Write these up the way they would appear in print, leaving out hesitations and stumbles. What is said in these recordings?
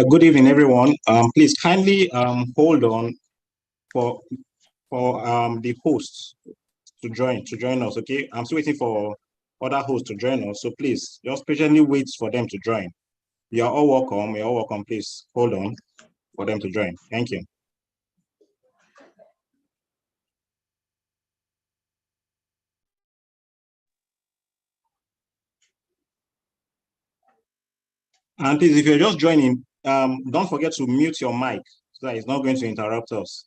Good evening, everyone. Please kindly hold on for the hosts to join us. Okay, I'm still waiting for other hosts to join us. So please just patiently wait for them to join. You are all welcome. You're all welcome. Please hold on for them to join. Thank you. And please, if you're just joining, don't forget to mute your mic so that it's not going to interrupt us.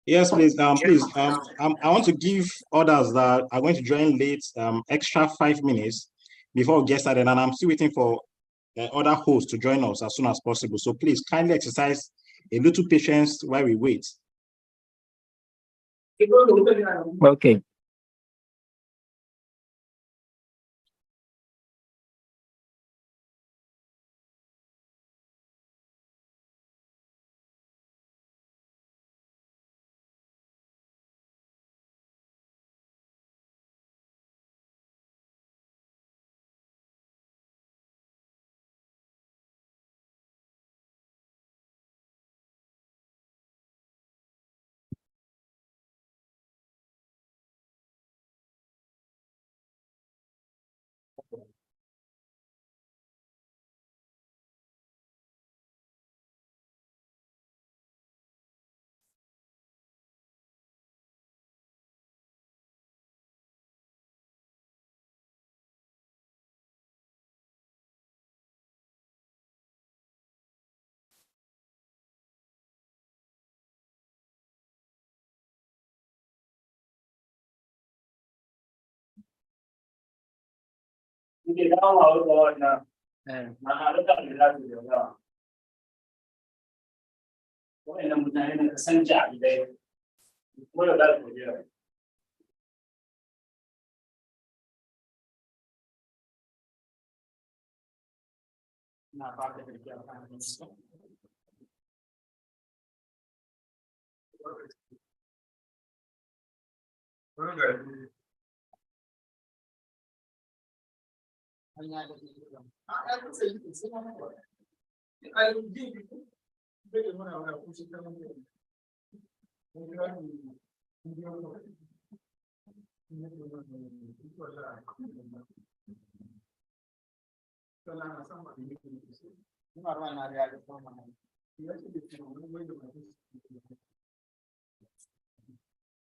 Yes, please. I want to give others that are going to join late extra 5 minutes before we get started, and I'm still waiting for other hosts to join us as soon as possible. So please kindly exercise a little patience while we wait. Okay.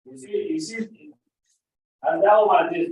You see, and that one is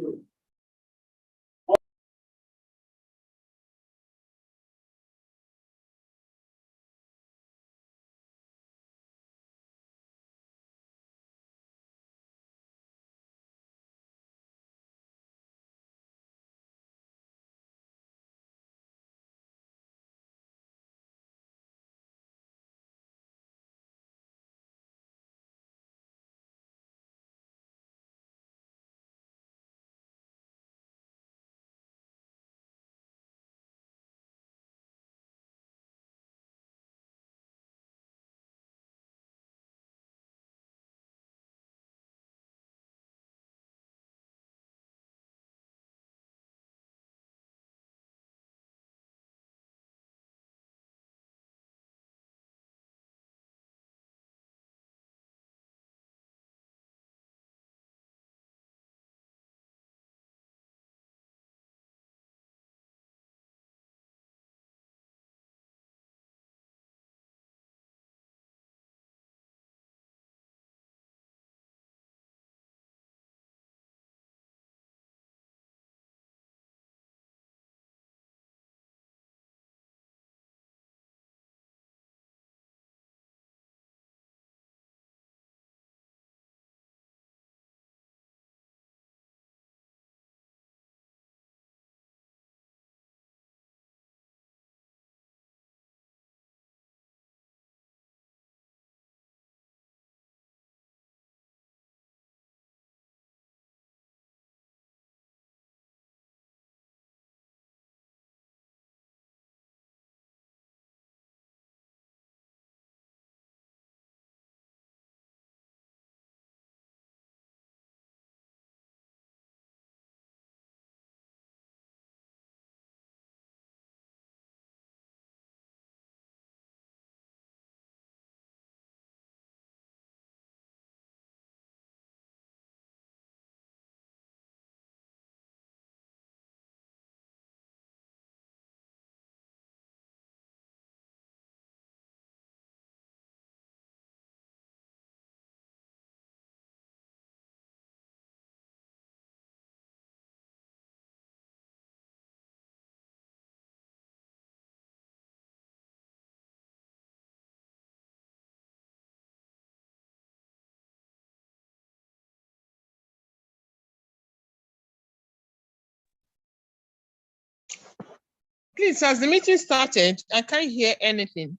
Please, has the meeting started? I can't hear anything.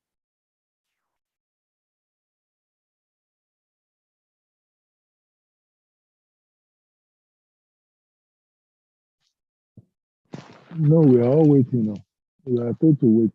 No, we are all waiting now. We are told to wait.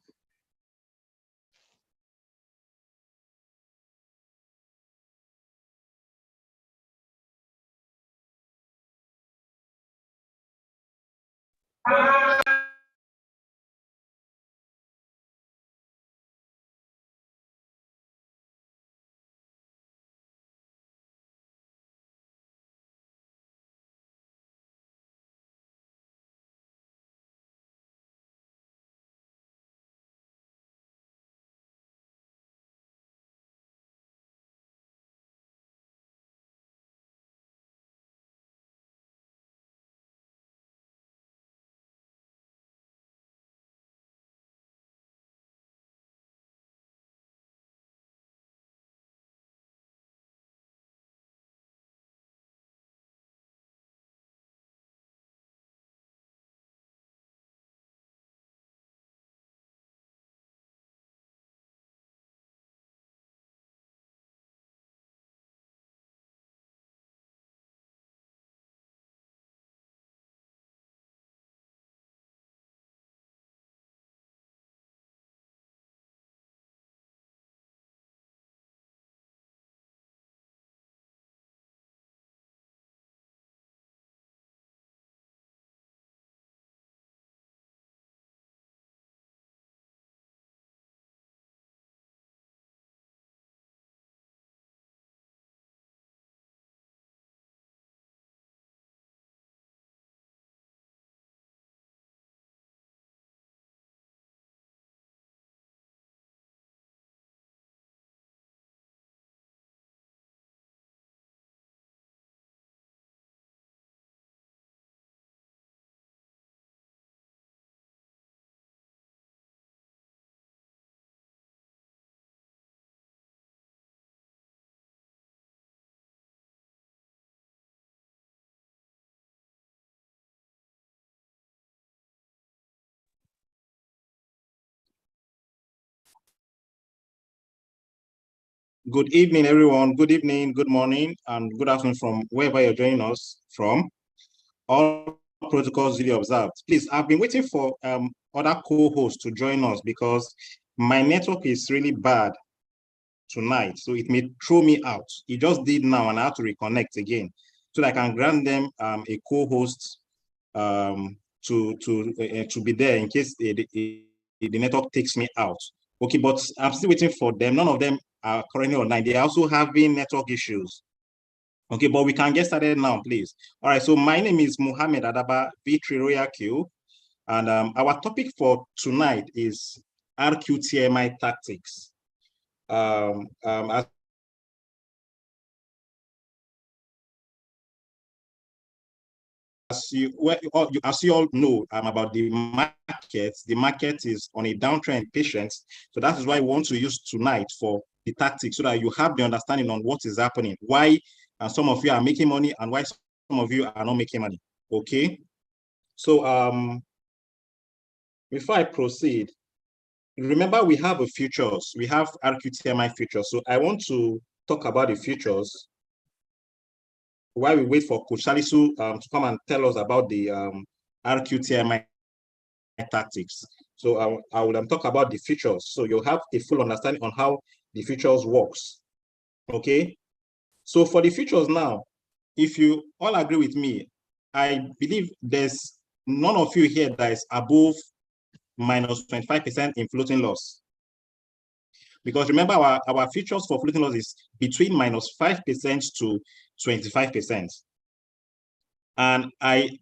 Good evening, everyone. Good evening, good morning, and good afternoon from wherever you're joining us from. All protocols duly observed. Please, I've been waiting for other co-hosts to join us because my network is really bad tonight, so it may throw me out. It just did now, and I have to reconnect again so that I can grant them a co-host to be there in case the network takes me out. Okay, but I'm still waiting for them. None of them are currently online. They are also having network issues. Okay, but we can get started now, please. All right, so my name is Mohammed Adaba, V3 Royal Q, and our topic for tonight is Rqtmi Tactics. As as you all know about the market is on a downtrend patience. So that is why we want to use tonight for the tactics so that you have the understanding on what is happening, why some of you are making money and why some of you are not making money. Okay. So before I proceed, remember we have a futures. We have Rqtmi futures. So I want to talk about the futures while we wait for Coach Salisu to come and tell us about the Rqtmi tactics. So I will talk about the futures. So you'll have a full understanding on how the futures works. Okay. So for the futures now, if you all agree with me, I believe there's none of you here that is above minus 25% in floating loss. Because remember, our futures for floating loss is between minus 5% to 25%. And I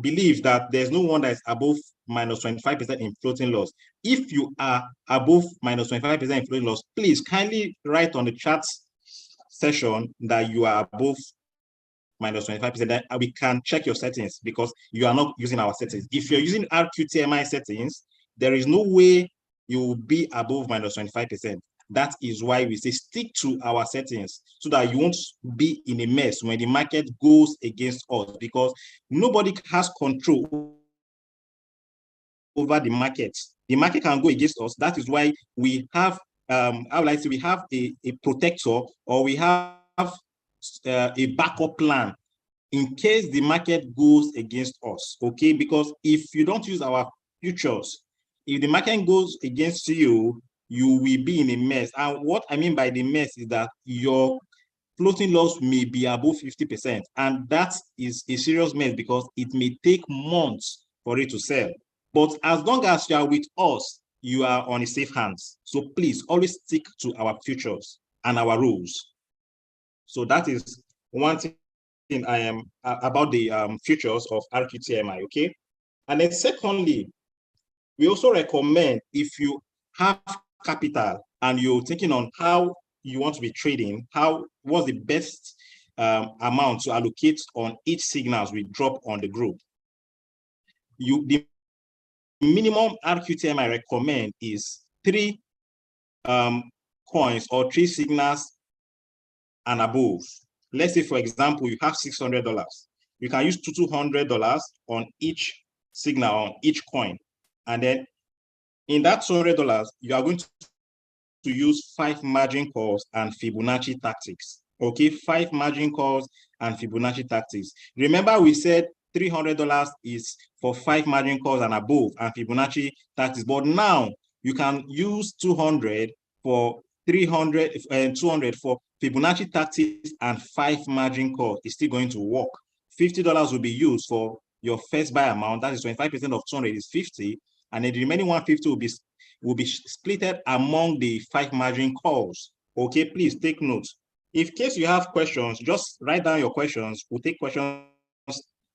believe that there's no one that is above minus 25% in floating loss. If you are above minus 25% in floating loss, please kindly write on the chat session that you are above minus 25%. Then we can check your settings because you are not using our settings. If you're using Rqtmi settings, there is no way you will be above minus 25%. That is why we say stick to our settings so that you won't be in a mess when the market goes against us, because nobody has control over the market. The market can go against us. That is why we have, I would like to say, we have a protector, or we have a backup plan in case the market goes against us, okay? Because if you don't use our futures, if the market goes against you, you will be in a mess. And what I mean by the mess is that your floating loss may be above 50%. And that is a serious mess because it may take months for it to sell. But as long as you are with us, you are on a safe hands. So please always stick to our futures and our rules. So that is one thing I am about the futures of Rqtmi, okay? And then secondly, we also recommend, if you have capital and you're thinking on how you want to be trading, what's the best amount to allocate on each signals we drop on the group. The minimum Rqtmi I recommend is 3 coins or 3 signals and above. Let's say, for example, you have $600. You can use $200 on each signal, on each coin. And then in that $200, you are going to use 5 margin calls and Fibonacci tactics. Okay, 5 margin calls and Fibonacci tactics. Remember, we said $300 is for 5 margin calls and above and Fibonacci tactics. But now you can use 200 for 300 and 200 for Fibonacci tactics and 5 margin calls. It's still going to work. $50 will be used for your first buy amount. That is 25% of 200 is 50, and then the remaining 150 will be splitted among the 5 margin calls. Okay, please take note. In case you have questions, just write down your questions. We'll take questions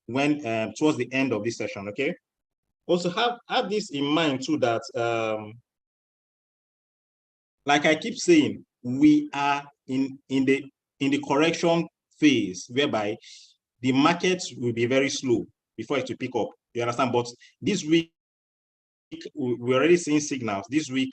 when towards the end of this session. Okay. Also have this in mind too, that like I keep saying, we are in the correction phase, whereby the market will be very slow before it will pick up. You understand? But this week, we're already seeing signals. This week,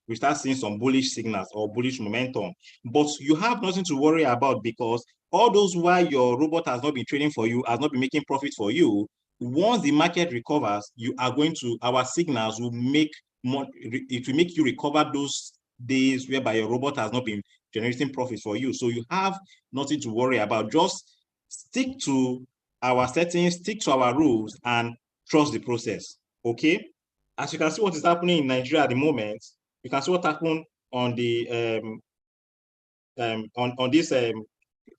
we start seeing some bullish signals or bullish momentum. But you have nothing to worry about, because all those while your robot has not been trading for you, has not been making profit for you, once the market recovers, you are going to, our signals will make more, it will make you recover those days whereby your robot has not been generating profit for you. So you have nothing to worry about. Just stick to our settings, stick to our rules, and trust the process. Okay. As you can see what is happening in Nigeria at the moment, you can see what happened on the on this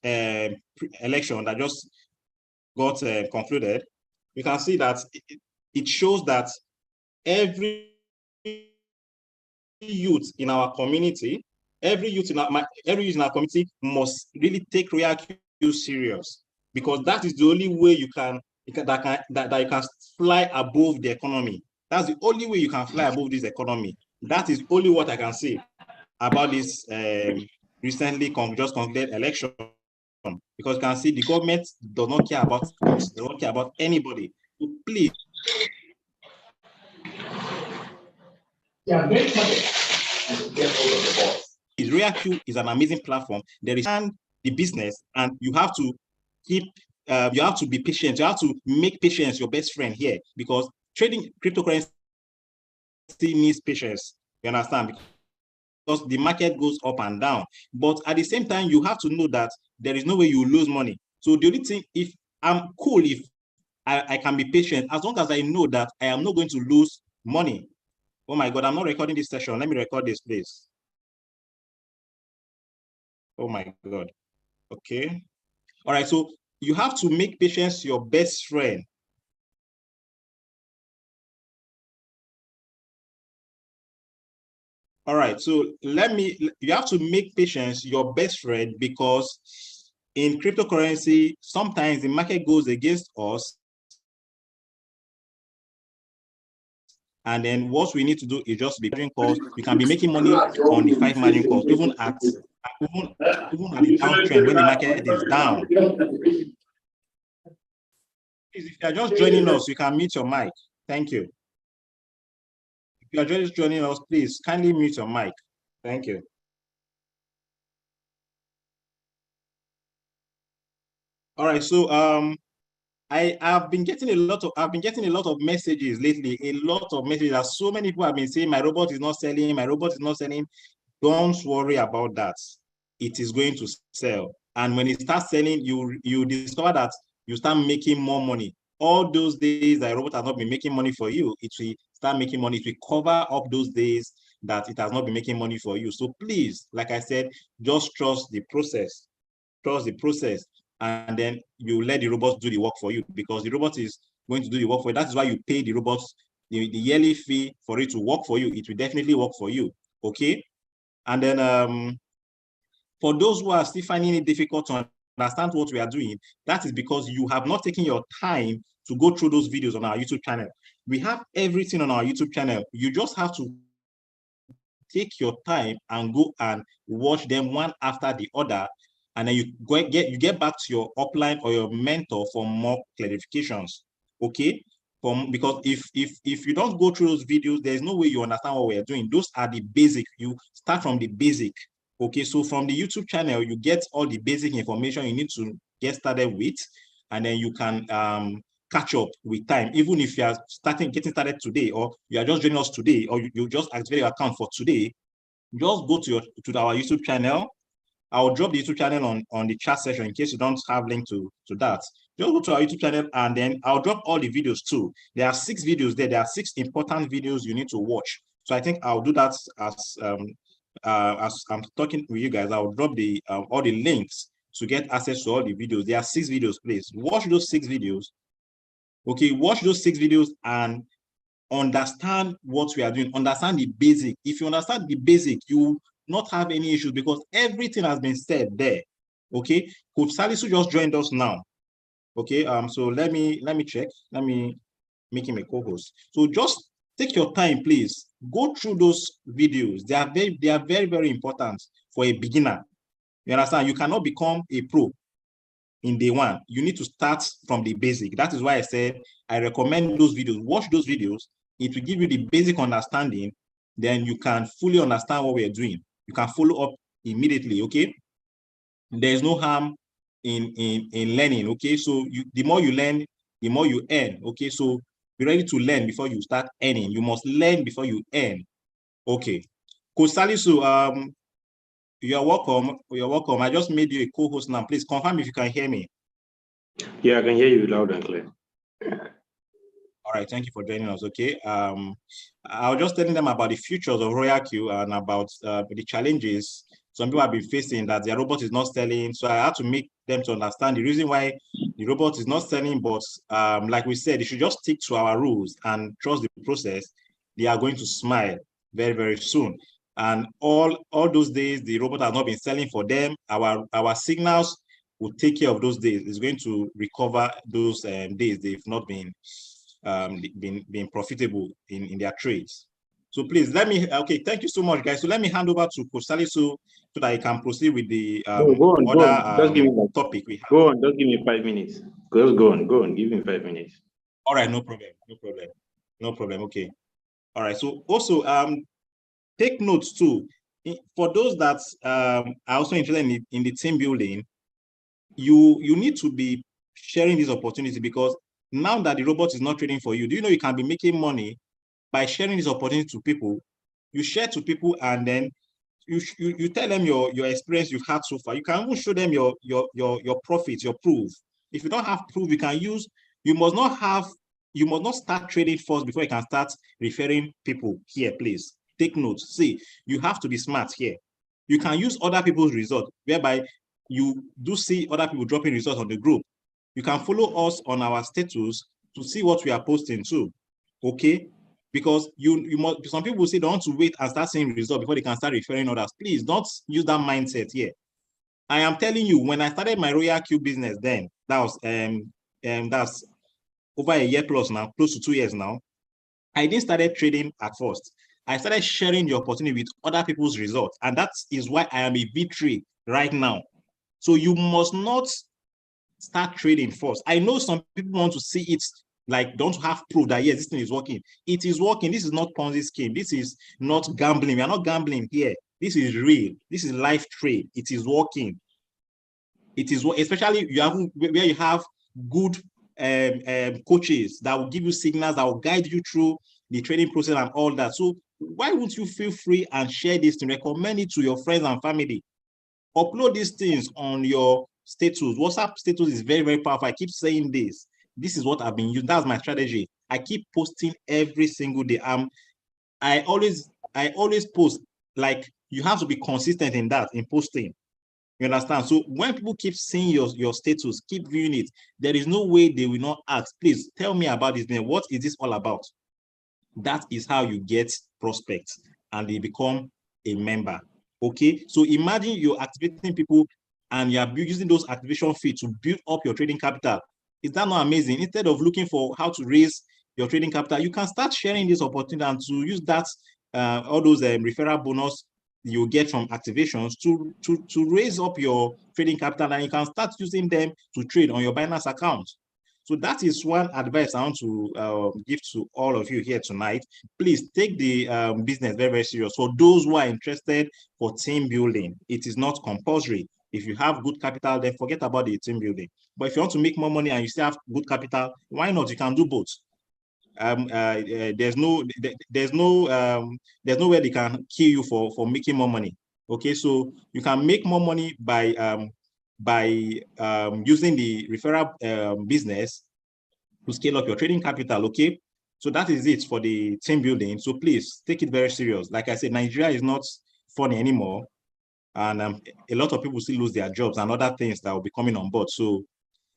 election that just got concluded. You can see that it shows that every youth in our community, every youth in our community must really take Rqtmi serious, because that is the only way you can fly above the economy. That's the only way you can fly above this economy. That is only what I can say about this recently just concluded election, because you can see the government does not care about us, does not care about anybody. So please. Yeah, Rqtmi is an amazing platform. There is the business, and you have to keep, you have to be patient. You have to make patience your best friend here, because trading cryptocurrency needs patience. You understand? Because the market goes up and down. But at the same time, you have to know that there is no way you lose money. So the only thing, if I'm cool, if I can be patient, as long as I know that I am not going to lose money. Oh my God, I'm not recording this session. Let me record this, please. Oh my God. Okay. All right. So you have to make patience your best friend. All right. So you have to make patience your best friend, because in cryptocurrency, sometimes the market goes against us. And then what we need to do is just be margin calls. You can be making money on the 5 margin calls, even at the downtrend when the market is down. If you are just joining us, you can mute your mic. Thank you. If you are just joining us, please kindly mute your mic. Thank you. All right. So I've been getting a lot of messages lately, a lot of messages that so many people have been saying my robot is not selling, my robot is not selling. Don't worry about that. It is going to sell. And when it starts selling, you discover that you start making more money. All those days that robot has not been making money for you, it will start making money. It will cover up those days that it has not been making money for you. So please, like I said, just trust the process. Trust the process, and then you let the robot do the work for you, because the robot is going to do the work for you. That's why you pay the robots the yearly fee for it to work for you. It will definitely work for you. Okay. And then for those who are still finding it difficult to understand what we are doing, that is because you have not taken your time to go through those videos on our YouTube channel. We have everything on our YouTube channel. You just have to take your time and go and watch them one after the other, and then you get back to your upline or your mentor for more clarifications. Okay. Because if you don't go through those videos, there's no way you understand what we're doing. Those are the basic. You start from the basic. Okay, so from the YouTube channel, you get all the basic information you need to get started with, and then you can catch up with time. Even if you are getting started today, or you are just joining us today, or you just activate your account for today, just go to our YouTube channel. I'll drop the YouTube channel on the chat section in case you don't have link to that. Just go to our YouTube channel, and then I'll drop all the videos too. There are 6 videos there. There are 6 important videos you need to watch. So I think I'll do that as I'm talking with you guys. I'll drop the all the links to get access to all the videos. There are 6 videos, please. Watch those 6 videos. Okay, watch those 6 videos and understand what we are doing. Understand the basic. If you understand the basic, you will not have any issues, because everything has been said there. Okay, Coach Salisu just joined us now. Okay, so let me check. Let me make him a co-host. So just take your time, please. Go through those videos. They are very, very important for a beginner. You understand? You cannot become a pro in day one. You need to start from the basic. That is why I said I recommend those videos. Watch those videos. It will give you the basic understanding. Then you can fully understand what we are doing. You can follow up immediately. Okay. There's no harm in learning. Okay. So the more you learn, the more you earn. Okay. So be ready to learn before you start earning. You must learn before you earn. Okay. Coach Salisu, you're welcome. You're welcome. I just made you a co-host now. Please confirm if you can hear me. Yeah, I can hear you loud and clear. All right, thank you for joining us. Okay. I was just telling them about the futures of Rqtmi and about the challenges some people have been facing, that their robot is not selling. So I had to make them to understand the reason why the robot is not selling. But like we said, they should just stick to our rules and trust the process. They are going to smile very, very soon. And all those days the robot has not been selling for them, our signals will take care of those days. It's going to recover those days they've not been profitable in their trades. So please let me, okay, thank you so much, guys. So let me hand over to Coach Salisu so that I can proceed with the Go on. Just give me topic we have. Go on, just give me 5 minutes. Just go on, give me 5 minutes. All right, no problem. Okay. All right. So also take notes too. For those that are also interested in the team building, you need to be sharing this opportunity, because now that the robot is not trading for you, do you know you can be making money by sharing this opportunity to people? You share to people, and then you tell them your experience you've had so far. You can even show them your profits, your proof. If you don't have proof, you can use. You must not start trading first before you can start referring people. Here, please take notes. See, you have to be smart here. You can use other people's results, whereby you do see other people dropping results on the group. You can follow us on our status to see what we are posting too. Okay, because you must. Some people say they want to wait and start seeing results before they can start referring others. Please don't use that mindset here. I am telling you, when I started my Rqtmi business, then that was that's over a year plus now, close to 2 years now. I didn't start trading at first. I started sharing the opportunity with other people's results, and that is why I am a V3 right now. So you must not start trading first. I know some people want to see it, like, don't have proof that yes, this thing is working. It is working. This is not Ponzi scheme. This is not gambling. We are not gambling here. This is real. This is live trade. It is working. It is, especially where you have good coaches that will give you signals, that will guide you through the trading process and all that. So why won't you feel free and share this to recommend it to your friends and family? Upload these things on your status. WhatsApp status is very, very powerful. I keep saying this. This is what I've been using. That's my strategy. I keep posting every single day. I always post. Like, you have to be consistent in that, in posting. You understand? So when people keep seeing your status, keep viewing it, there is no way they will not ask, please tell me about this thing. What is this all about? That is how you get prospects and they become a member. Okay, so imagine you're activating people and you're using those activation fees to build up your trading capital. Is that not amazing? Instead of looking for how to raise your trading capital, you can start sharing this opportunity and to use that all those referral bonus you get from activations to raise up your trading capital, and you can start using them to trade on your Binance account. So that is one advice I want to give to all of you here tonight. Please take the business very, very serious. For those who are interested for team building, it is not compulsory. If you have good capital, then forget about the team building. But if you want to make more money and you still have good capital, why not? You can do both. There's no way they can kill you for making more money. Okay, so you can make more money by using the referral business to scale up your trading capital. Okay, so that is it for the team building. So please take it very serious. Like I said, Nigeria is not funny anymore, and a lot of people still lose their jobs and other things that will be coming on board. So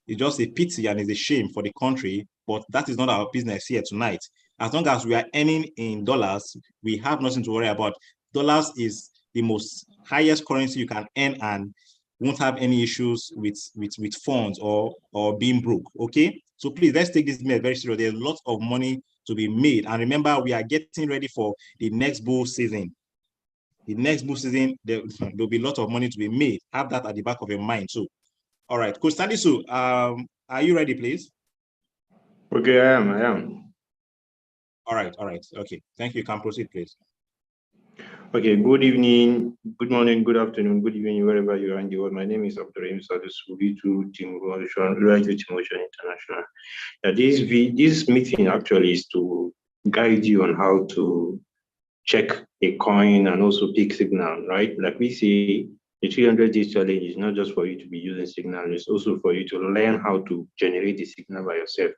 it's just a pity and it's a shame for the country, but that is not our business here tonight. As long as we are earning in dollars, we have nothing to worry about. Dollars is the most highest currency you can earn and won't have any issues with funds or being broke. Okay, so please, let's take this very serious. There's lots of money to be made, and remember, we are getting ready for the next bull season. The next bull season, there'll be a lot of money to be made. Have that at the back of your mind too. All right, Coach Salisu, are you ready, please? Okay, I am. All right, okay. Thank you. You can proceed, please. Okay, good evening, good morning, good afternoon, good evening, wherever you are in the world. My name is Rqtmi Tactics, Team Rqtmi International. This meeting actually is to guide you on how to check a coin and also pick signal, right? Like we say, the 300 days challenge is not just for you to be using signal, it's also for you to learn how to generate the signal by yourself.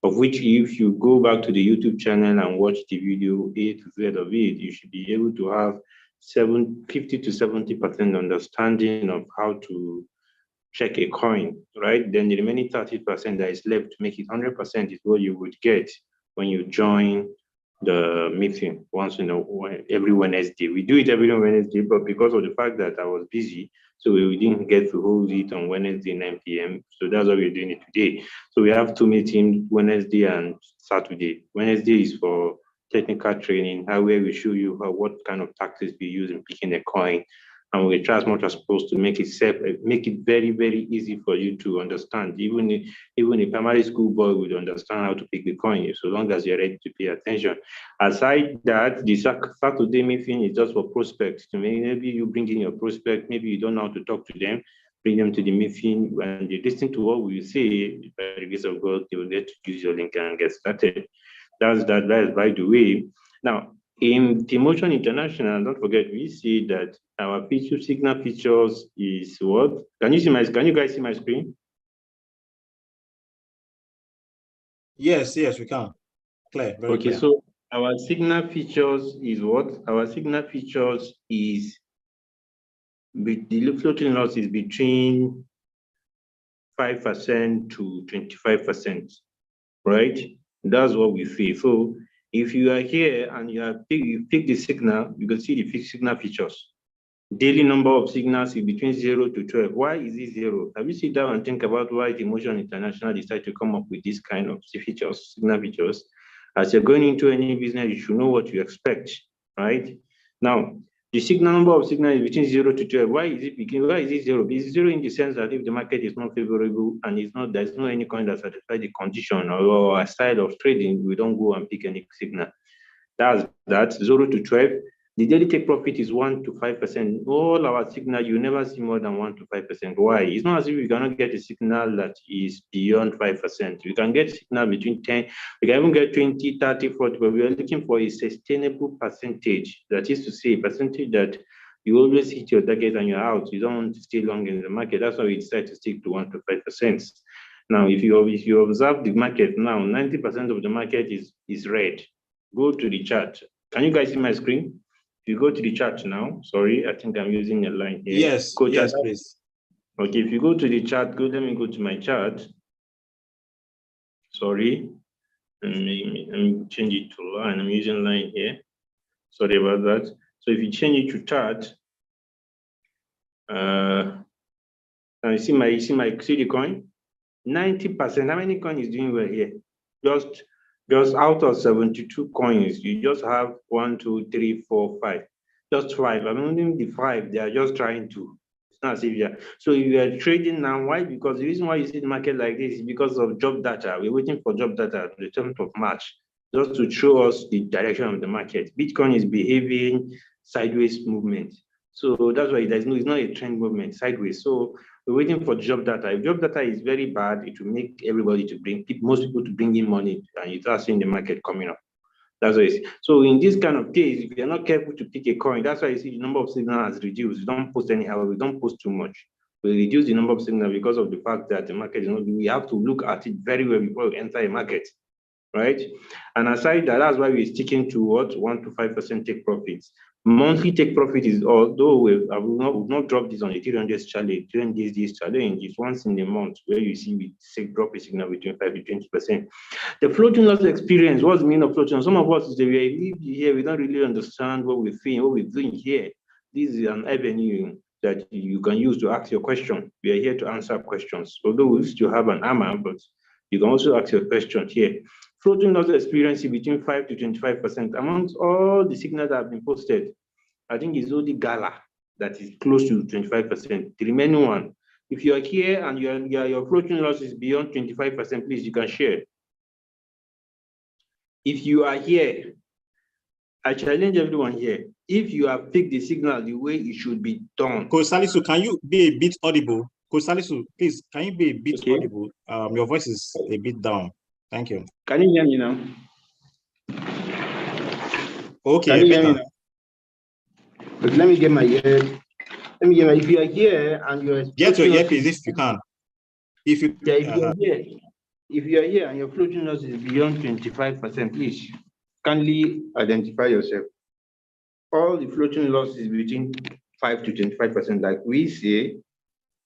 Of which, if you go back to the YouTube channel and watch the video A to Z of it, you should be able to have 50 to 70% understanding of how to check a coin, right? Then the remaining 30% that is left to make it 100% is what you would get when you join the meeting once every Wednesday. We do it every Wednesday, but because of the fact that I was busy, so we didn't get to hold it on Wednesday 9 p.m. So that's why we're doing it today. So we have two meetings, Wednesday and Saturday. Wednesday is for technical training, where we show you what kind of tactics we use in picking a coin. And we try as much as possible to make it very, very easy for you to understand. Even a primary school boy would understand how to pick the coin, so long as you're ready to pay attention. Aside that, the Saturday meeting is just for prospects. Maybe you bring in your prospect, maybe you don't know how to talk to them, bring them to the meeting, and you listen to what we say. By the grace of God, they will get to use your link and get started. That is by the way. Now, in T-Motion International, don't forget, we see that our signal features is what? Can you guys see my screen? Yes, we can. Clear, very clear. Okay, so our signal features is what? Our signal features is the floating loss is between 5% to 25%, right? That's what we see. So if you are here and you pick the signal, you can see the fixed signal features. Daily number of signals is between 0 to 12. Why is it 0? Have you sit down and think about why T-Motion International decided to come up with this kind of features, signal features? As you're going into any business, you should know what you expect, right? Now, the signal number of signals is between 0 to 12. Why is it 0? It's 0 in the sense that if the market is not favorable and there's no any coin that satisfies the condition or a style of trading, we don't go and pick any signal. That's 0 to 12. The daily take profit is 1 to 5%. All our signal, you never see more than 1 to 5%. Why? It's not as if you cannot get a signal that is beyond 5%. You can get signal between 10, you can even get 20, 30, 40, but we are looking for a sustainable percentage. That is to say, a percentage that you always hit your target and you're out. You don't want to stay long in the market. That's why we decide to stick to 1 to 5%. Now, if you observe the market now, 90% of the market is red. Go to the chart. Can you guys see my screen? If you go to the chart now, sorry, I think I'm using a line here. Yes, yes, please. Okay, if you go to the chart, let me go to my chart. Sorry, let me change it to line. I'm using line here. Sorry about that. So if you change it to chart, now you see the coin, 90%. How many coins is doing well here? Just out of 72 coins, you just have 1, 2, 3, 4, 5. Just 5. I'm only the 5. They are just trying to. It's not severe. So if you are trading now, why? Because the reason why you see the market like this is because of job data. We're waiting for job data on the 10th of March, just to show us the direction of the market. Bitcoin is behaving sideways movement. So that's why it's not a trend movement, sideways. So we're waiting for job data. If job data is very bad, it will make everybody most people to bring in money, and you start seeing the market coming up. That's what it is. So in this kind of case, if you're not careful to pick a coin, that's why you see the number of signals has reduced. We don't post anyhow, we don't post too much. We reduce the number of signals because of the fact that the market is not, we have to look at it very well before we enter a market, right? And aside that, that's why we're sticking to what? 1 to 5% take profits. Monthly take profit is, although we've not dropped this on the 300 challenge, 20 days challenge, it's once in a month where you see we drop a signal between 5 to 20%. The floating loss experience, what's the meaning of floating? Some of us, we live here, we don't really understand what we're feeling, what we're doing here. This is an avenue that you can use to ask your question. We are here to answer questions. Although we used to have an AMA, but you can also ask your question here. Floating loss experience between 5 to 25%. Amongst all the signals that have been posted, I think it's only Gala that is close to 25%. The remaining one, if you are here and your floating loss is beyond 25%, please, you can share. If you are here, I challenge everyone here. If you have picked the signal the way it should be done. Coach Salisu, can you be a bit audible? Coach Salisu, please, can you be a bit audible? Your voice is a bit down. Thank you. Can you hear me now? Okay, can you better. Hear me now? But let me get my ear. If you are here and you're get your earpiece if you can. If you are here and your floating loss is beyond 25%, please kindly identify yourself. All the floating loss is between 5 to 25%. Like we say,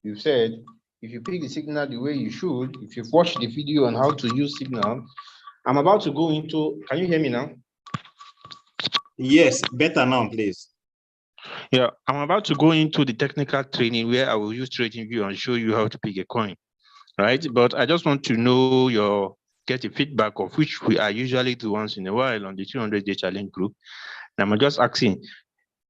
you said, if you pick the signal the way you should, if you've watched the video on how to use signal, I'm about to go into, can you hear me now? Yes, better now, please. Yeah, I'm about to go into the technical training where I will use TradingView and show you how to pick a coin, right? But I just want to know get a feedback of which we are usually do once in a while on the 200-day challenge group. And I'm just asking,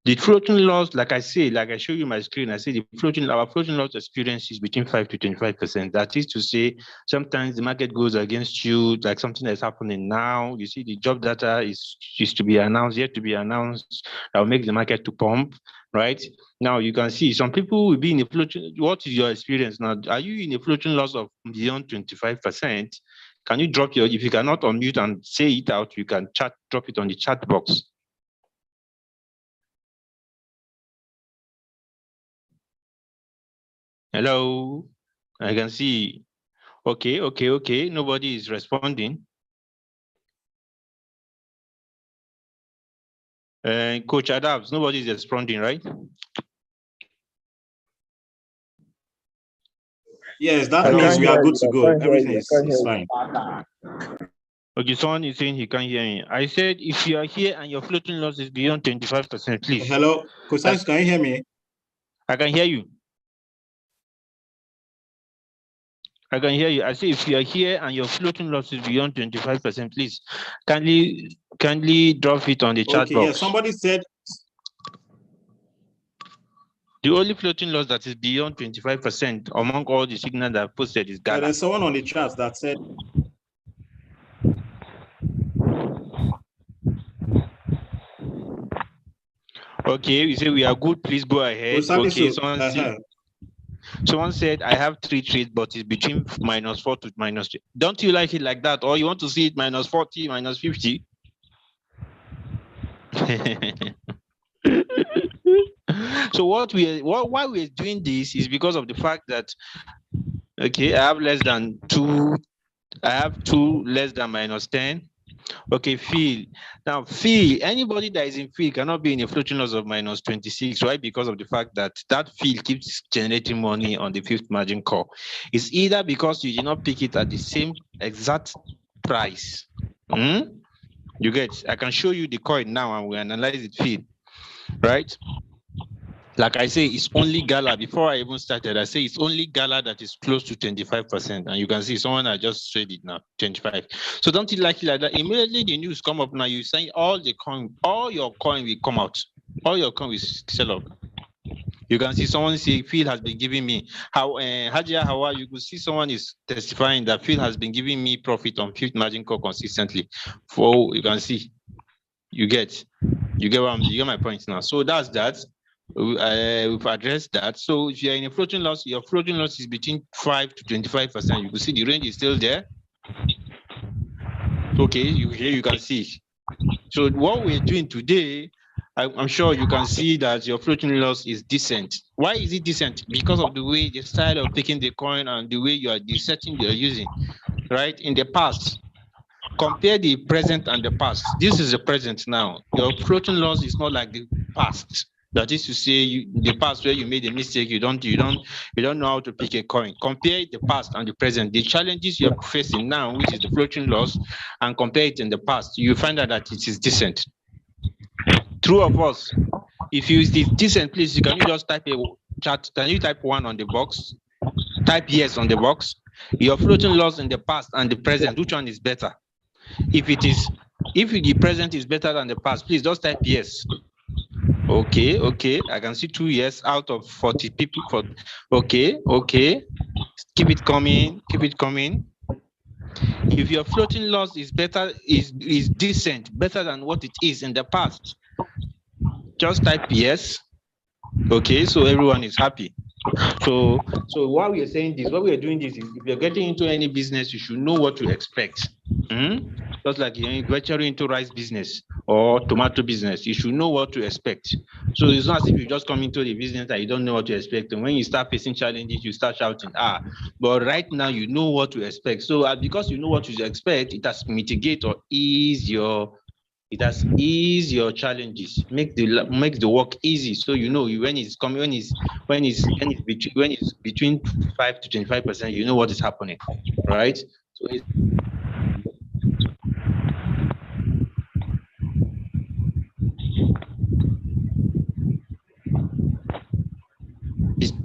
the floating loss, like I show you my screen, I say our floating loss experience is between 5 to 25%. That is to say, sometimes the market goes against you, like something that's happening now. You see the job data is to be announced, yet to be announced, that will make the market to pump, right? Now you can see some people will be in a floating, what is your experience now? Are you in a floating loss of beyond 25%? Can you drop if you cannot unmute and say it out, you can drop it on the chat box. Hello, I can see. Okay. Nobody is responding. Coach Adams, nobody is responding, right? Yes, that means we are good to go. Everything is fine. Okay, someone is saying he can't hear me. I said, if you are here and your floating loss is beyond 25%, please. Hello, Coach Salisu, can you hear me? I can hear you. I can hear you. I say if you are here and your floating loss is beyond 25%, please kindly drop it on the chat box. Yeah, somebody said the only floating loss that is beyond 25% among all the signals that I've posted is Gala. There's someone on the chat that said Okay, you say we are good. Please go ahead. Okay, someone said I have 3 trades, but it's between -4 to -3. Don't you like it like that, or you want to see it -40, -50? So why we're doing this is because of the fact that okay, I have less than 2. I have 2 less than -10. Okay, field. Now, field, anybody that is in field cannot be in a floating loss of -26, right? Because of the fact that that field keeps generating money on the 5th margin call. It's either because you did not pick it at the same exact price. You get, I can show you the coin now and we analyze it field, right? Like I say, it's only Gala. Before I even started, I say it's only Gala that is close to 25%. And you can see someone I just traded now, 25. So don't you like it like that? Immediately the news come up now, you say all your coin will come out. All your coin will sell up. You can see someone say Phil has been giving me Hajia Hawa, you could see someone is testifying that Phil has been giving me profit on 5th margin call consistently. For you can see, you get you get my point now. So that's that. We've addressed that. So if you're in a floating loss, your floating loss is between 5 to 25%. You can see the range is still there. Okay, here you can see. So what we're doing today, I'm sure you can see that your floating loss is decent. Why is it decent? Because of the way, the style of taking the coin and the way the setting you're using, right? In the past, compare the present and the past. This is the present now. Your floating loss is not like the past. That is to say, the past where you made a mistake, you don't know how to pick a coin. Compare the past and the present. The challenges you're facing now, which is the floating loss, and compare it in the past, you find out that it is decent. True of us. If you is decent, please, can you just type a chat? Can you type 1 on the box? Type yes on the box. Your floating loss in the past and the present, which one is better? If the present is better than the past, please just type yes. Okay, I can see 2 yes out of 40 people. Okay. Keep it coming. If your floating loss is better, is decent, better than what it is in the past, just type yes. Okay, so everyone is happy. So while we are saying this, what we are doing this is, if you're getting into any business, you should know what to expect. Just like you're venturing into rice business or tomato business, you should know what to expect. So it's not as if you just come into the business that you don't know what to expect. And when you start facing challenges, you start shouting, but right now you know what to expect. So because you know what to expect, it has mitigate or ease your challenges, make the work easy. So you know when it's coming, when it's between 5 to 25%, you know what is happening, right? So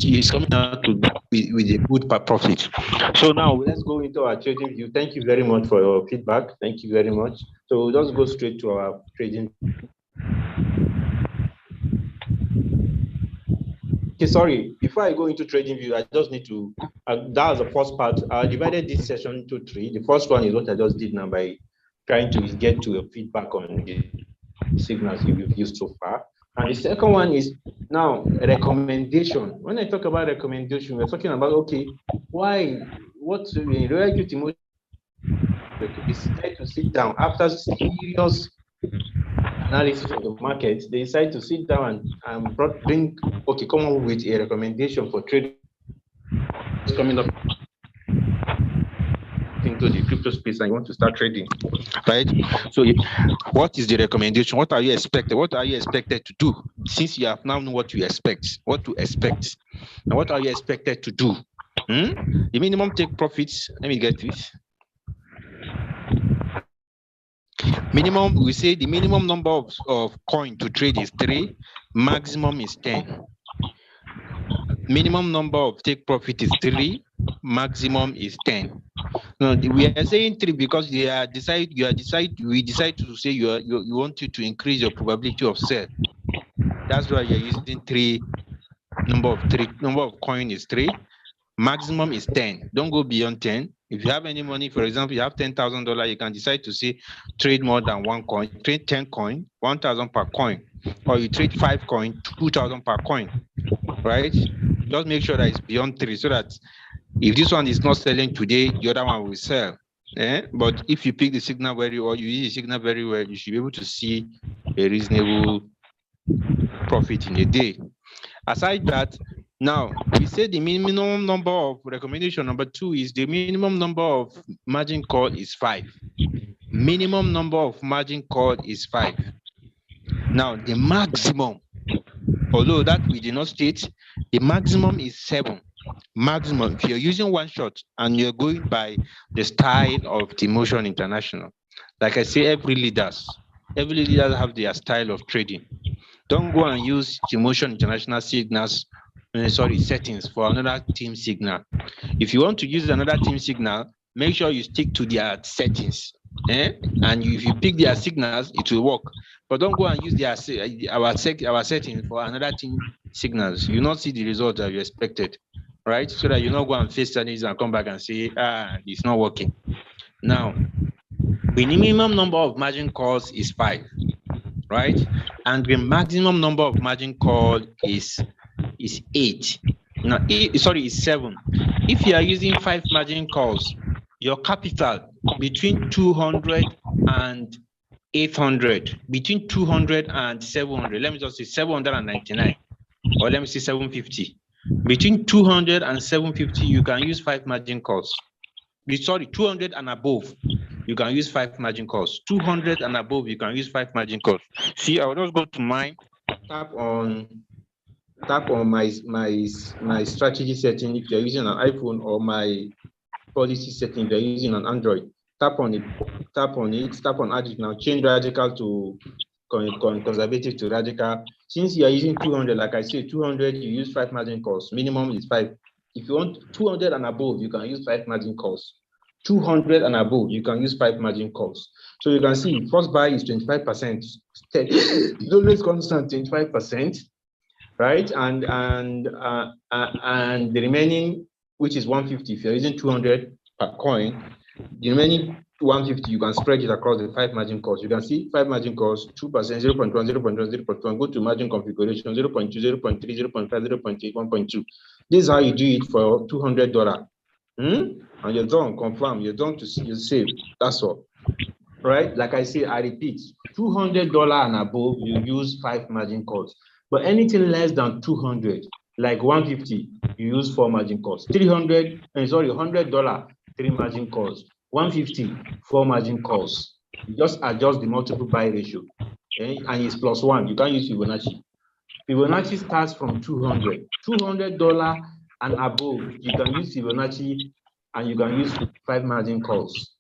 it's coming out to with a good profit. So now let's go into our trading view. Thank you very much for your feedback. Thank you very much. So let's go straight to our trading. Okay, sorry. Before I go into trading view, I just need to. That was the first part. I divided this session into 3. The first one is what I just did now by trying to get to a feedback on the signals you've used so far. And the second one is now a recommendation. When I talk about recommendation, we're talking about, okay, what in Rqtmi motion, they decide to sit down after serious analysis of the market. They decide to sit down and come up with a recommendation for trading coming up into the crypto space and you want to start trading, right? So what is the recommendation? What are you expected? What are you expected to do? Since you have now known what to expect, and what are you expected to do? The minimum take profits, let me get this. Minimum, we say the minimum number of coin to trade is 3, maximum is 10. Minimum number of take profit is 3, maximum is 10. No, we are saying 3 because we decide to say you want to increase your probability of sell. That's why you're using 3. Number of coin is 3. Maximum is 10. Don't go beyond 10. If you have any money, for example, you have $10,000, you can decide to say trade more than one coin, trade 10 coin, 1,000 per coin, or you trade 5 coin, 2,000 per coin, right? Just make sure that it's beyond 3, so that if this one is not selling today, the other one will sell. But if you pick the signal very well, you use the signal very well, you should be able to see a reasonable profit in a day. Aside that, now we say the minimum number of recommendation number 2 is the minimum number of margin call is 5. Minimum number of margin call is 5. Now the maximum, although that we did not state, the maximum is 7. Maximum, if you're using one shot and you're going by the style of T-Motion International, like I say, every leaders have their style of trading. Don't go and use T-Motion International signals, settings for another team signal. If you want to use another team signal, make sure you stick to their settings. And if you pick their signals, it will work. But don't go and use our settings for another team signals. You will not see the result that you expected, right? So that you not go and face studies and come back and say, it's not working. Now, the minimum number of margin calls is 5, right? And the maximum number of margin call is 8. Now, is 7. If you are using 5 margin calls, your capital between 200 and 800, between 200 and 700, let me just say 799, or let me say 750. Between 200 and 750, you can use 5 margin calls. 200 and above, you can use 5 margin calls. 200 and above, you can use 5 margin calls. See, I will just go to mine, tap on my strategy setting if you're using an iPhone, or my policy setting if you're using an Android. Tap on add it now, change radical to conservative to radical. Since you are using 200, like I said, 200, you use 5 margin calls. Minimum is 5. If you want 200 and above, you can use 5 margin calls. 200 and above, you can use 5 margin calls. So you can see first buy is 25%. It's always constant, 25%, right? And the remaining, which is 150, if you're using 200 per coin, the remaining 150, you can spread it across the 5 margin calls. You can see 5 margin calls, 2%, 0.1, 0.1, 0.1, go to margin configuration, 0.2, 0.3, 0.5, 0.8, 1.2. This is how you do it for $200. And you're done, confirm, you're done to see, you save, that's all. Right? Like I say, I repeat, $200 and above, you use 5 margin calls. But anything less than 200, like 150, you use 4 margin calls. $100, 3 margin calls. 150, 4 margin calls. You just adjust the multiple buy ratio, okay? And it's +1. You can't use Fibonacci. Fibonacci starts from 200. $200 and above, you can use Fibonacci, and you can use 5 margin calls.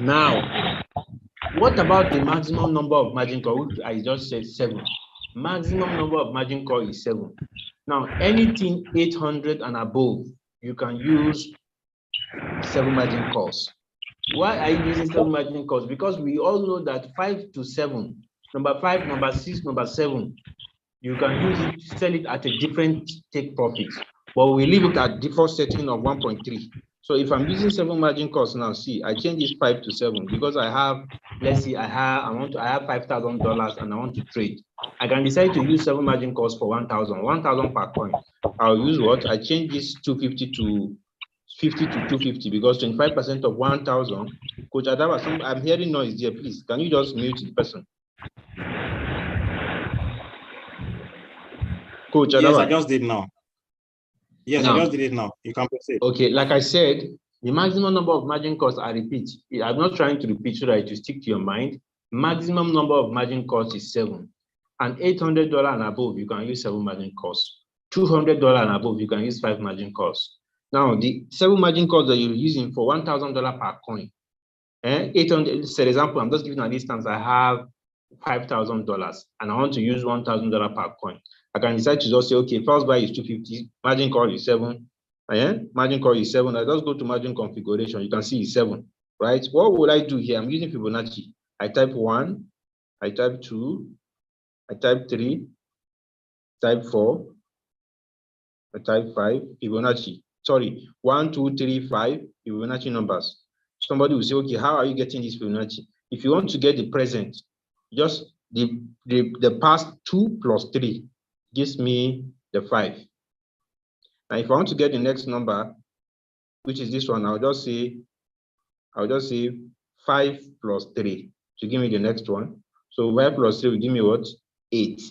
Now, what about the maximum number of margin calls? I just said 7. Maximum number of margin call is 7. Now, anything 800 and above, you can use 7 margin calls. Why are you using 7 margin calls? Because we all know that 5 to 7, number 5, number 6, number 7, you can use it, sell it at a different take profit. But we leave it at default setting of 1.3. So if I'm using 7 margin calls now, see, I change this 5 to 7 because I have, let's see, I have $5,000 and I want to trade. I can decide to use 7 margin calls for 1,000 per coin. I'll use what? I change this 250 to 50 to 250 because 25% of 1,000. Coach Adaba, I'm hearing noise there. Please, can you just mute the person? Coach Adaba. Yes, I just did now. Yes, Now, I just did it now. You can proceed. Okay, like I said, the maximum number of margin calls, I repeat. I'm not trying to repeat so that it will stick to your mind. Maximum number of margin calls is 7. And $800 and above, you can use 7 margin calls. $200 and above, you can use 5 margin calls. Now, the 7 margin calls that you're using for $1,000 per coin, 800, for example, I'm just giving an instance, I have $5,000 and I want to use $1,000 per coin. I can decide to just say, okay, first buy is 250, margin call is 7. Margin call is 7. I just go to margin configuration. You can see it's 7, right? What would I do here? I'm using Fibonacci. I type 1, I type 2, I type 3, type 4, I type 5, Fibonacci. sorry, 1, 2, 3, 5 Fibonacci numbers. Somebody will say, okay, how are you getting this Fibonacci? If you want to get the present, just the past 2 plus 3 gives me the 5. Now, if I want to get the next number, which is this one, I'll just say 5 plus 3 to give me the next one. So 5 plus 3 will give me what? 8.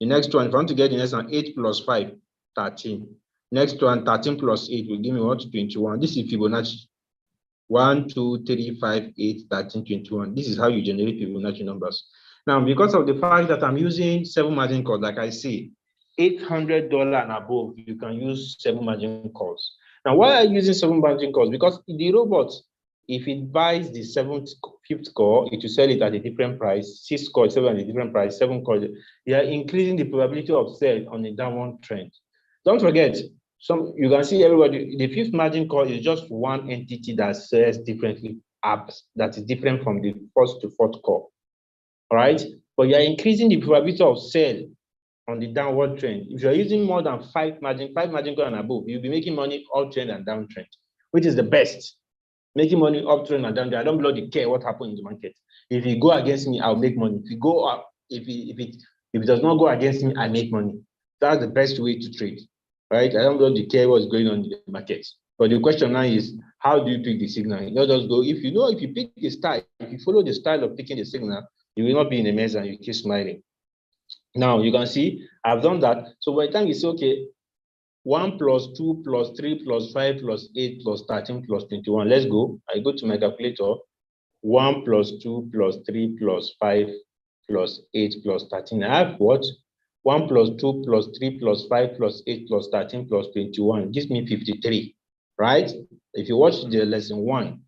The next one, if I want to get the next one, 8 plus 5, 13. Next one, 13 plus 8 will give me what? 21. This is Fibonacci. 1, 2, 3, 5, 8, 13, 21. This is how you generate Fibonacci numbers. Now, because of the fact that I'm using 7 margin calls, like I say, $800 and above, you can use 7 margin calls. Now, why are you using 7 margin calls? Because the robot, if it buys the 5th call, it will sell it at a different price. 6th call, 7 at a different price. 7 call, you are increasing the probability of sale on a downward trend. Don't forget, you can see everybody, the 5th margin call is just one entity that sells differently, that is different from the 1st to 4th call. All right, but you are increasing the probability of sale on the downward trend. If you're using more than 5 margin call and above, you'll be making money uptrend and downtrend, which is the best. Making money uptrend and downtrend. I don't bloody care what happens in the market. If you go against me, I'll make money. If you go up, if it does not go against me, I make money. That's the best way to trade, right? I don't bloody care what's going on in the market. But the question now is, how do you pick the signal? Not just go. If you pick the style, if you follow the style of picking the signal, you will not be in a mess and you keep smiling. Now you can see I've done that. So by the time you say, okay, 1 plus 2 plus 3 plus 5 plus 8 plus 13 plus 21. Let's go. I go to my calculator. 1 plus 2 plus 3 plus 5 plus 8 plus 13. I have what? 1 plus 2 plus 3 plus 5 plus 8 plus 13 plus 21 gives me 53, right? If you watch the lesson 1,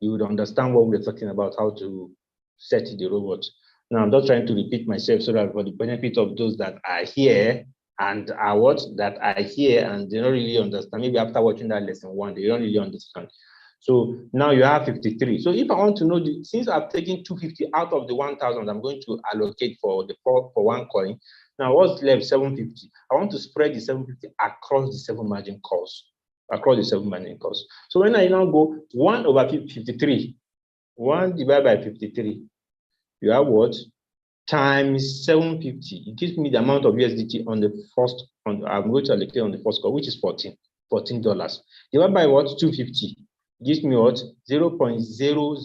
you would understand what we're talking about, how to set the robot. Now, I'm not trying to repeat myself so that for the benefit of those that are here and are what? That are here and they don't really understand. Maybe after watching that lesson 1, they don't really understand. So now you have 53. So if I want to know, since I've taken 250 out of the 1,000, I'm going to allocate for one coin. Now what's left? 750. I want to spread the 750 across the 7 margin calls. Across the 7 margin calls. So when I now go 1 over 53, 1 divided by 53, you have what? Times 750. It gives me the amount of USDT on the first. I'm going to allocate on the first call, which is $14. Divided by what? 250. Gives me what? 0.0,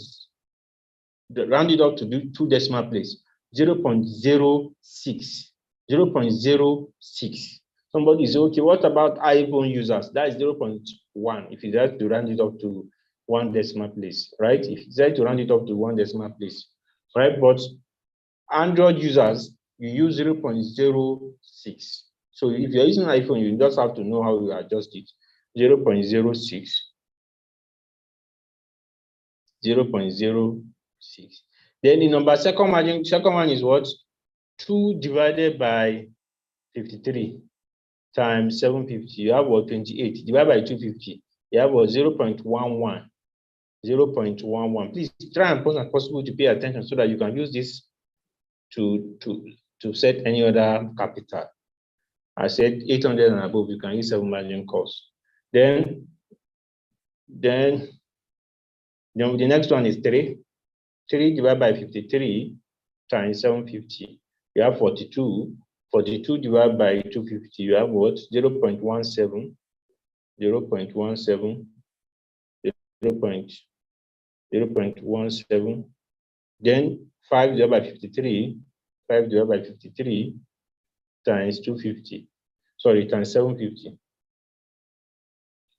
round it up to 2 decimal place, 0.06. 0.06. Somebody is okay. What about iPhone users? That is 0.1. If you decide to round it up to 1 decimal place, right? If you decide to round it up to 1 decimal place, right? But Android users, you use 0.06. So if you're using an iPhone, you just have to know how you adjust it. 0.06. 0.06. Then the number second one is what? 2 divided by 53 times 750. You have what? 28. Divided by 250. You have what? 0.11. 0.11. Please try and pause as possible to pay attention so that you can use this to set any other capital. I said 800 and above, you can use 7 margin calls. Then the next one is 3. 3 divided by 53 times 750. You have 42. 42 divided by 250. You have what? 0.17. 0.17. 0.17. Then 5 divided by 53. 5 divided by 53 times 250. Sorry, times 750.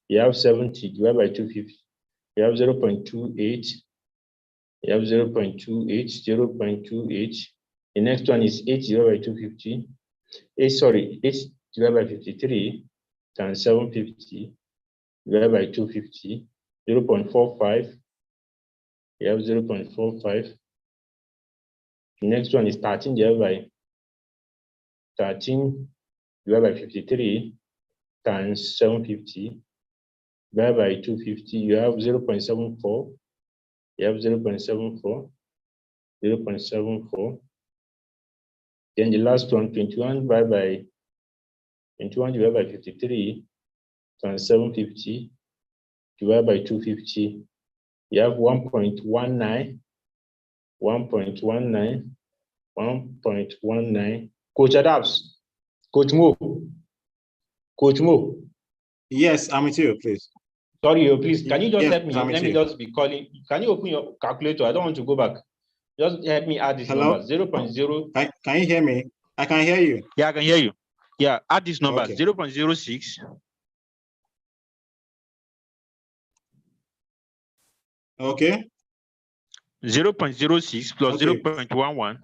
You have 70 divided by 250. You have 0.28. You have 0.28, 0.28. The next one is 8 divided by 250. 8 divided by 53 times 750 divided by 250. 0.45. You have 0.45. The next one is 13 divided by 53 times 750 divided by 250. You have 0.74. You have 0.74. 0.74. Then the last one, 21 divided by 53 times 750 divided by 250. You have 1.19, 1.19, 1.19. Coach Adams, Coach Mo, Coach Mo. Yes, I'm with you, please. Sorry, please, can you just Yes, help me? I'm with Let me you. just be calling. Can you open your calculator? I don't want to go back. Just help me add this Hello? number. 0.0. Can you hear me? I can hear you. Yeah, I can hear you. Yeah, add this number, Okay. 0.06. Okay. 0.06 plus Okay. 0.11.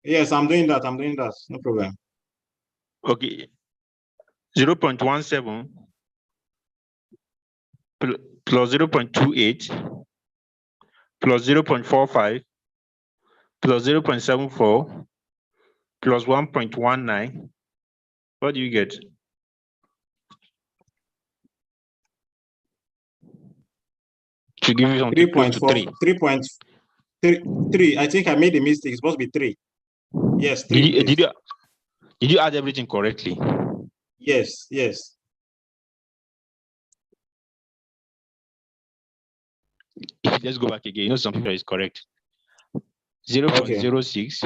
Yes, I'm doing that. I'm doing that. No problem. Okay. 0.17 plus 0.28 plus 0.45 plus 0.74 plus 1.19. What do you get? To give you something close to 3. 3.3. I think I made a mistake. It's supposed to be 3. Yes, 3. Did you add everything correctly? Yes, yes. Let's go back again. You know, some people is correct. 0.06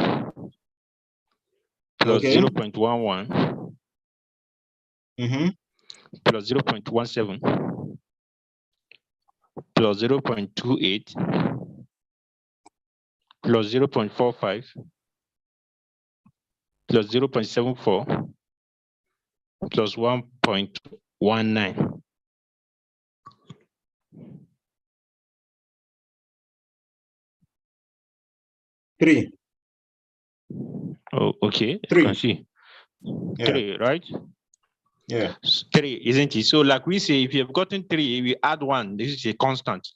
plus Okay. 0.11 plus 0.17 plus 0.28 plus 0.45 plus 0.74 plus 1.19. Three. Oh, okay. 3. You can see. Yeah. 3, right? Yeah. 3, isn't it? So like we say, if you have gotten 3, we add 1. This is a constant.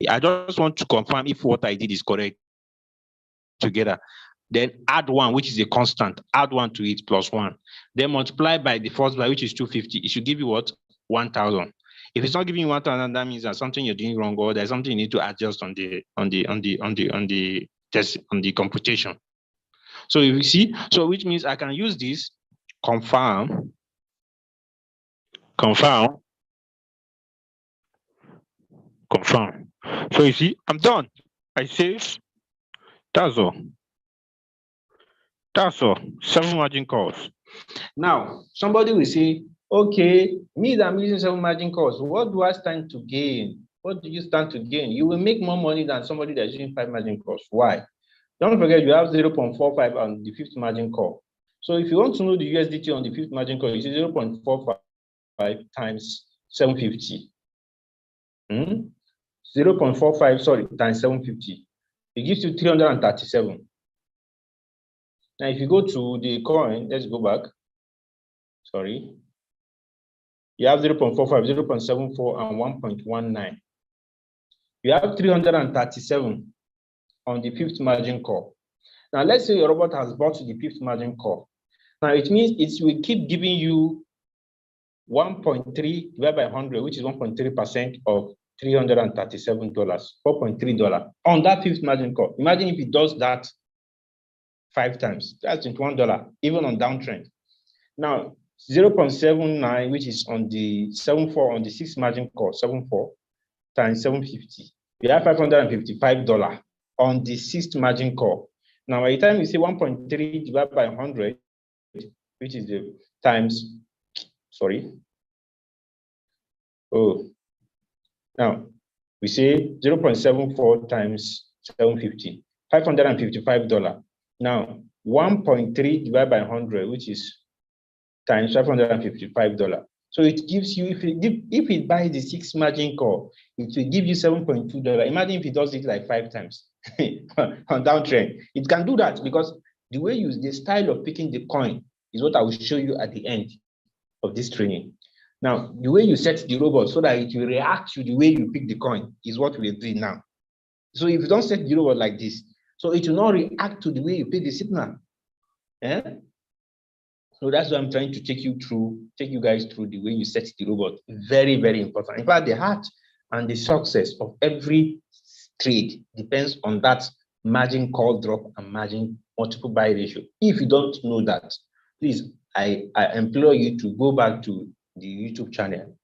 I just want to confirm if what I did is correct together. Then add 1, which is a constant. Add 1 to it plus 1. Then multiply by the first value, which is 250. It should give you what? 1,000. If it's not giving you 1,000, that means there's something you're doing wrong, or there's something you need to adjust on the test, on the computation. So if you see, so which means I can use this confirm. So you see, I'm done. I save. That's all. 7 margin calls. Now, somebody will say, okay, me that I'm using 7 margin calls, what do I stand to gain? What do you stand to gain? You will make more money than somebody that's using 5 margin calls. Why? Don't forget, you have 0.45 on the 5th margin call. So if you want to know the USDT on the 5th margin call, you see 0.45 times 750. 0.45, sorry, times 750. It gives you 337. Now, if you go to the coin, let's go back. Sorry. You have 0.45, 0.74, and 1.19. You have 337 on the 5th margin call. Now, let's say your robot has bought the 5th margin call. Now, it means it will keep giving you 1.3 divided by 100, which is 1.3% of $337, $4.3 on that 5th margin call. Imagine if it does that 5 times, that's $21, even on downtrend. Now, 0.79, which is on the 7.4 on the 6th margin call, 7.4 times 750. You have $555 on the 6th margin call. Now, by the time you say 1.3 divided by 100, which is the times, sorry. Oh, now we say 0.74 times 750, $555. Now, 1.3 divided by 100, which is times $555. So it gives you, if it buys the 6th margin call, it will give you $7.2. Imagine if it does it like 5 times on downtrend. It can do that because the way you use the style of picking the coin is what I will show you at the end of this training. Now, the way you set the robot so that it will react to the way you pick the coin is what we're doing now. So if you don't set the robot like this, so it will not react to the way you pick the signal. So that's what I'm trying to take you guys through the way you set the robot. Very, very important. In fact, the heart and the success of every trade depends on that margin call drop and margin multiple buy ratio. If you don't know that, please, I implore you to go back to the YouTube channel.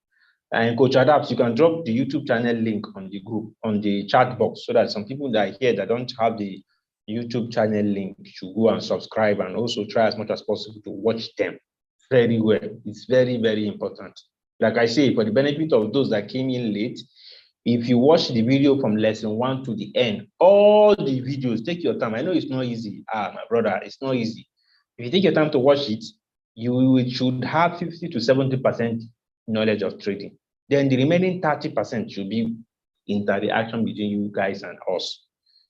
And Coach Adapts, you can drop the YouTube channel link on the group, on the chat box, so that some people that are here that don't have the YouTube channel link should go and subscribe and also try as much as possible to watch them very well. It's very, very important. Like I say, for the benefit of those that came in late, if you watch the video from lesson 1 to the end, all the videos, take your time. I know it's not easy. My brother, it's not easy. If you take your time to watch it, you should have 50 to 70% knowledge of trading. Then the remaining 30% should be interaction between you guys and us.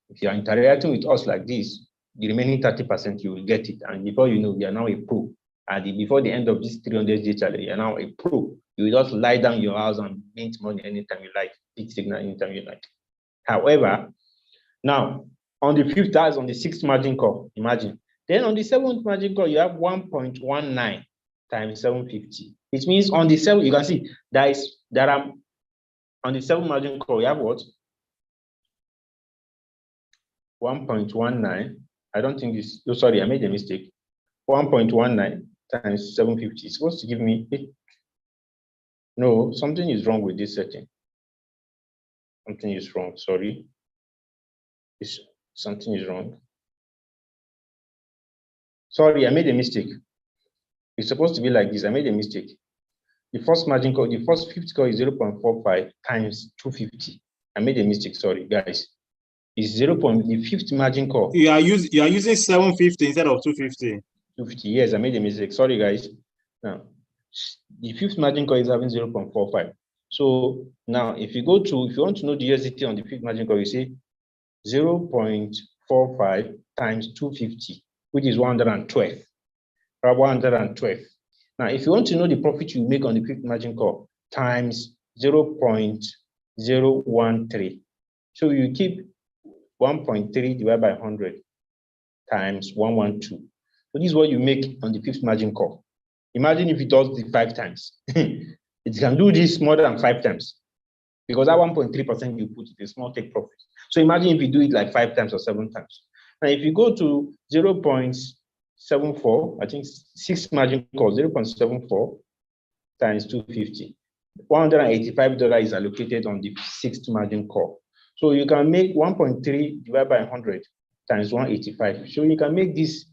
If you are interacting with us like this, the remaining 30%, you will get it. And before you know, you are now a pro. And before the end of this 300-day challenge, you are now a pro. You will just lie down your house and mint money anytime you like, pick signal anytime you like. However, now, on the 5th, that's on the 6th margin call, imagine. Then on the 7th margin call, you have 1.19 times 750. It means on the 7th, you can see there are on the 7th margin call, you have what? 1.19. I don't think this, oh, sorry, I made a mistake. 1.19 times 750. It's supposed to give me 8. No, something is wrong with this setting. Something is wrong, sorry. Something is wrong. Sorry, I made a mistake. It's supposed to be like this. I made a mistake. The first margin call, the first 5th call is 0.45 times 250. I made a mistake, sorry, guys. It's the 5th margin call. You are using 750 instead of 250. 250, yes, I made a mistake. Sorry, guys. Now, the 5th margin call is having 0.45. So now, if you want to know the USDT on the 5th margin call, you say 0.45 times 250, which is 112. 112. Now, if you want to know the profit you make on the 5th margin call, times 0.013. So you keep 1.3 divided by 100 times 112. So this is what you make on the 5th margin call. Imagine if it does the 5 times. It can do this more than 5 times, because that 1.3% you put is a small take profit. So imagine if you do it like 5 times or 7 times. Now, if you go to 0.74, I think 6th margin call, 0.74 times 250. $185 is allocated on the 6th margin call. So you can make 1.3 divided by 100 times 185. So you can make this,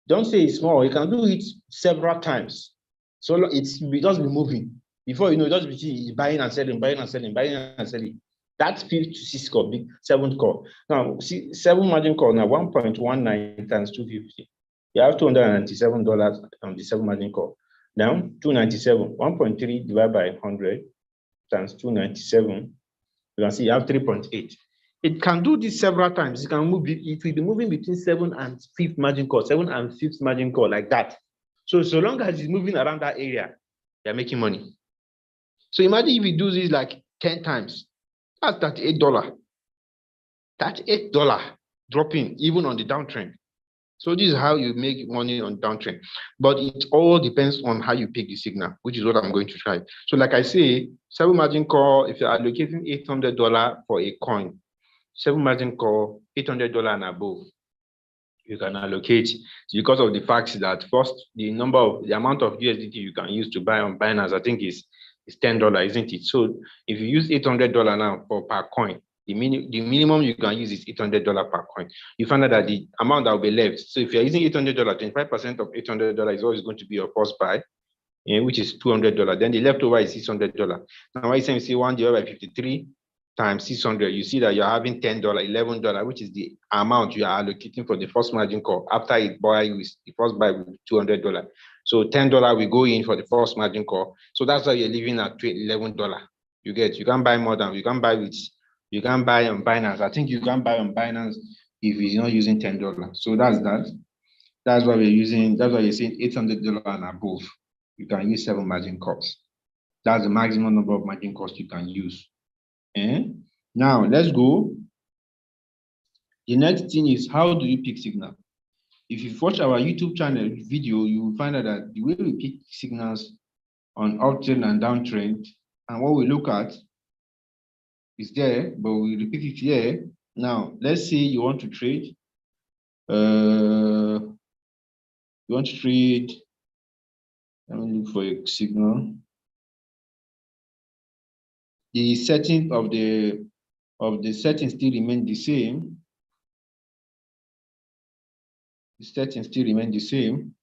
don't say it's small, you can do it several times. So will just be moving. Before you know, just be buying and selling, buying and selling, buying and selling. That's 5th to 6th call, big 7th call. Now, 7 margin call now, 1.19 times 250. You have $297 on the 7 margin call. Now, 297, 1.3 divided by 100 times 297. You can see you have 3.8. It can do this several times. It can move. It will be moving between 7 and 5th margin call, 7 and 5th margin call, like that. So long as it's moving around that area, you're making money. So imagine if you do this like 10 times, that's $38. $38 dropping even on the downtrend. So this is how you make money on downtrend. But it all depends on how you pick the signal, which is what I'm going to try. So like I say, 7 margin call, if you're allocating $800 for a coin, 7 margin call, $800 and above, you can allocate, because of the fact that first, the amount of USDT you can use to buy on Binance, I think is $10, isn't it? So if you use $800 now per coin, the minimum you can use is $800 per coin. You find out that the amount that will be left. So if you're using $800, 25% of $800 is always going to be your first buy, which is $200. Then the leftover is $600. Now, why you see 1 divided by 53 times 600, you see that you're having $10, $11, which is the amount you are allocating for the first margin call after it buy with the first buy with $200. So $10 will go in for the first margin call. So that's why you're leaving at $11. You can buy more than you can buy on Binance. I think you can buy on Binance if you're not using $10. So that's that. That's why we're using. That's why you're saying $800 and above. You can use 7 margin calls. That's the maximum number of margin calls you can use. And now let's go. The next thing is, how do you pick signal? If you watch our YouTube channel video, you will find out that the way we pick signals on uptrend and downtrend, and what we look at is there, but we repeat it here. Now, let's say you want to trade. You want to trade. Let me look for a signal. The setting of the settings still remain the same. The settings still remain the same.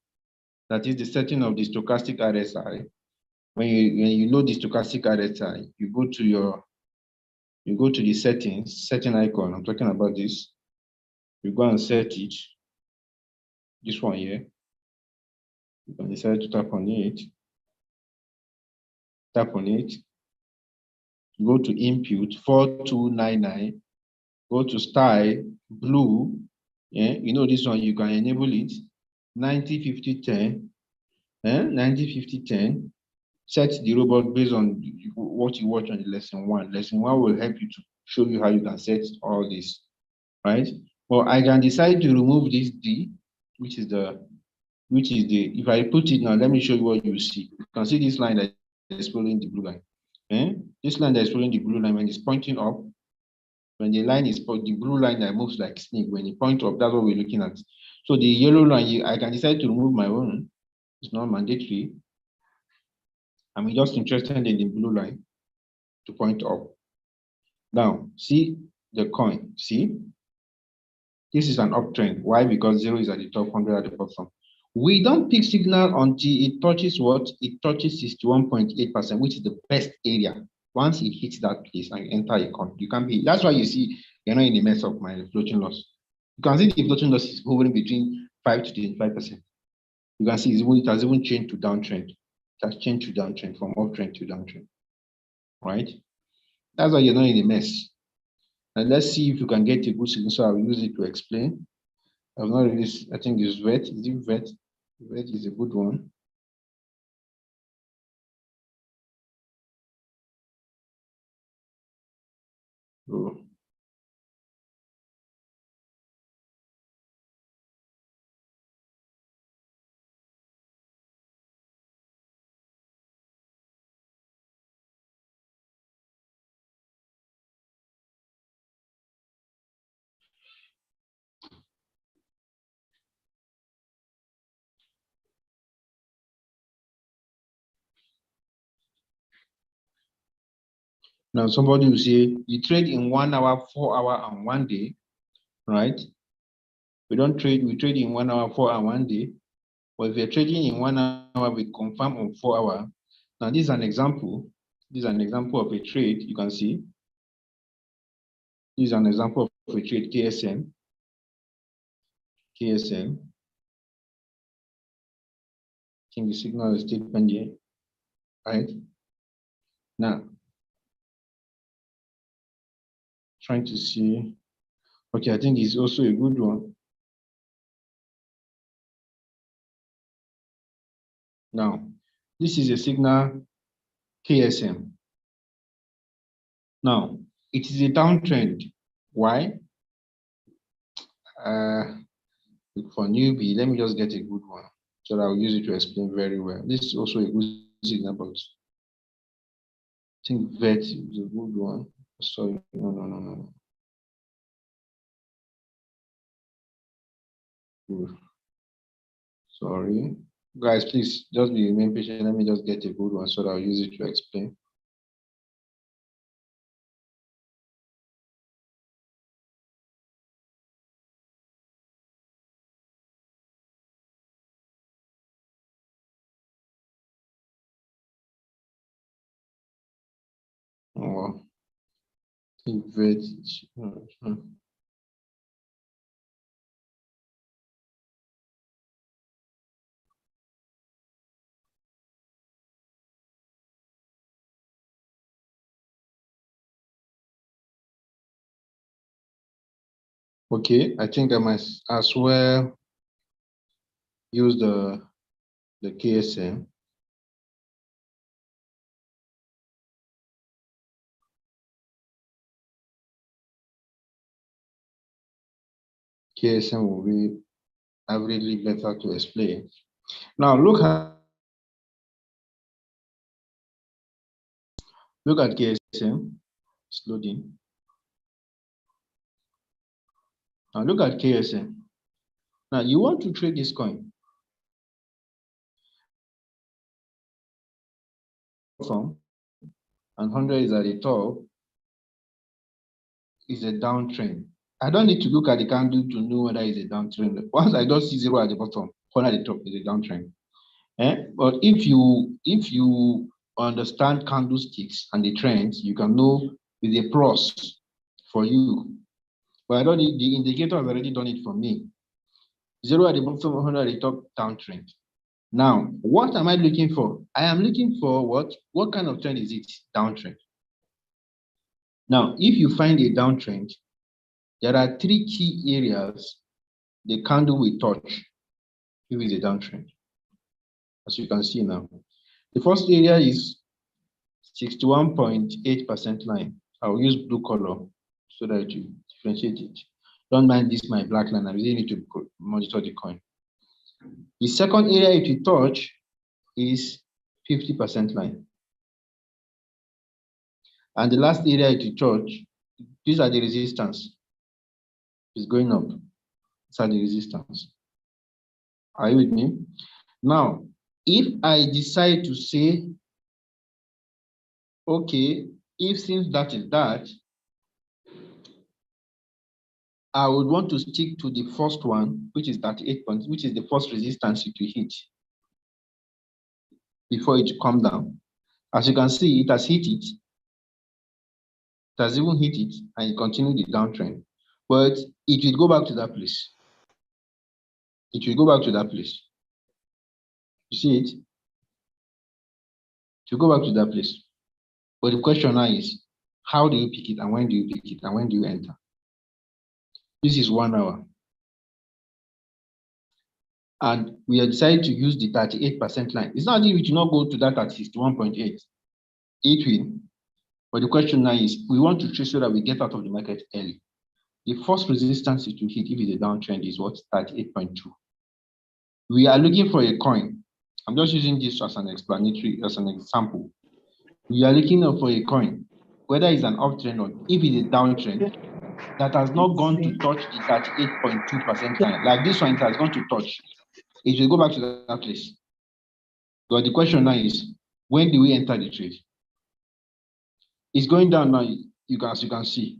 That is the setting of the stochastic RSI. When you load the stochastic RSI, you go to the setting icon. I'm talking about this. You go and set it. This one here. You can decide to tap on it. Tap on it. Go to input 4299. Go to style blue. Yeah, you know this one, you can enable it. 90 50 10. 90 50 10. Set the robot based on what you watch on the lesson one. Lesson one will help you to show you how you can set all this, right? Well, I can decide to remove this D, which is the, if I put it now, let me show you what you see. You can see this line that is following the blue line. This line that is following the blue line, when it's pointing up, when the line is the blue line that moves like snake, when it points up, that's what we're looking at. So the yellow line, I can decide to remove my own. It's not mandatory. I'm just interested in the blue line to point up. Now, see the coin, see? This is an uptrend. Why? Because 0 is at the top, 100 at the bottom. We don't pick signal until it touches what? It touches 61.8%, which is the best area. Once it hits that place and you enter a coin, you can be, that's why you see you're not in the mess of my floating loss. You can see the floating loss is hovering between 5 to 25%. You can see it has even changed to downtrend. It has changed to downtrend, from uptrend to downtrend, right? That's why you're not in a mess. And let's see if you can get a good signal. So I'll use it to explain. I've not really, I think it's VET. Is it VET? VET is a good one. Oh. Now somebody will say, you trade in 1 hour, 4 hour, and 1 day, right? We don't trade, we trade in 1 hour, 4 hour, 1 day. But if you're trading in 1 hour, we confirm on 4 hour. Now this is an example. This is an example of a trade. You can see. This is an example of a trade, KSM. KSM. I think the signal is still pending, right? Now, trying to see. Okay, I think it's also a good one. Now, this is a signal KSM. Now, it is a downtrend. Why? For newbie, let me just get a good one so that I'll use it to explain very well. This is also a good signal, but I think VET is a good one. Sorry, no. Sorry. Guys, please just be remain patient. Let me just get a good one so that I'll use it to explain. Oh, I think VET. Okay, I think I might as well use the KSM. KSM will be averagely better to explain. Now look at KSM. It's loading. Now look at KSM. Now you want to trade this coin. From and 100 is at the top, is a downtrend. I don't need to look at the candle to know whether it's a downtrend. Once I don't see 0 at the bottom, 100 at the top is a downtrend. But if you understand candlesticks and the trends, you can know with a plus for you. But I don't need, the indicator has already done it for me. 0 at the bottom, 100 at the top, downtrend. Now, what am I looking for? I am looking for what? What kind of trend is it? Downtrend. Now, if you find a downtrend, there are 3 key areas the candle will touch if it's a downtrend. As you can see now, the first area is 61.8% line. I'll use blue color so that you differentiate it. Don't mind this, my black line. I really need to monitor the coin. The second area it will touch is 50% line. And the last area it will touch, these are the resistance. It's going up. These are the resistance. Are you with me? Now, if I decide to say, okay, if since that is that, I would want to stick to the first one, which is 38 points, which is the first resistance it will hit before it come down. As you can see, it has hit it. It has even hit it and it continued the downtrend. But it will go back to that place. It will go back to that place. You see it? It will go back to that place. But the question now is, how do you pick it and when do you pick it and when do you enter? This is 1 hour. And we have decided to use the 38% line. It's not that it will not go to that at 61.8. It will. But the question now is, we want to trade so that we get out of the market early. The first resistance it will hit if it's a downtrend is what? 38.2. We are looking for a coin. I'm just using this as an explanatory, as an example. We are looking for a coin, whether it's an uptrend or if it's a downtrend, that has not gone to touch the 38.2% line. Like this one, it has gone to touch. It will go back to that place. But the question now is, when do we enter the trade? It's going down now, as you can see.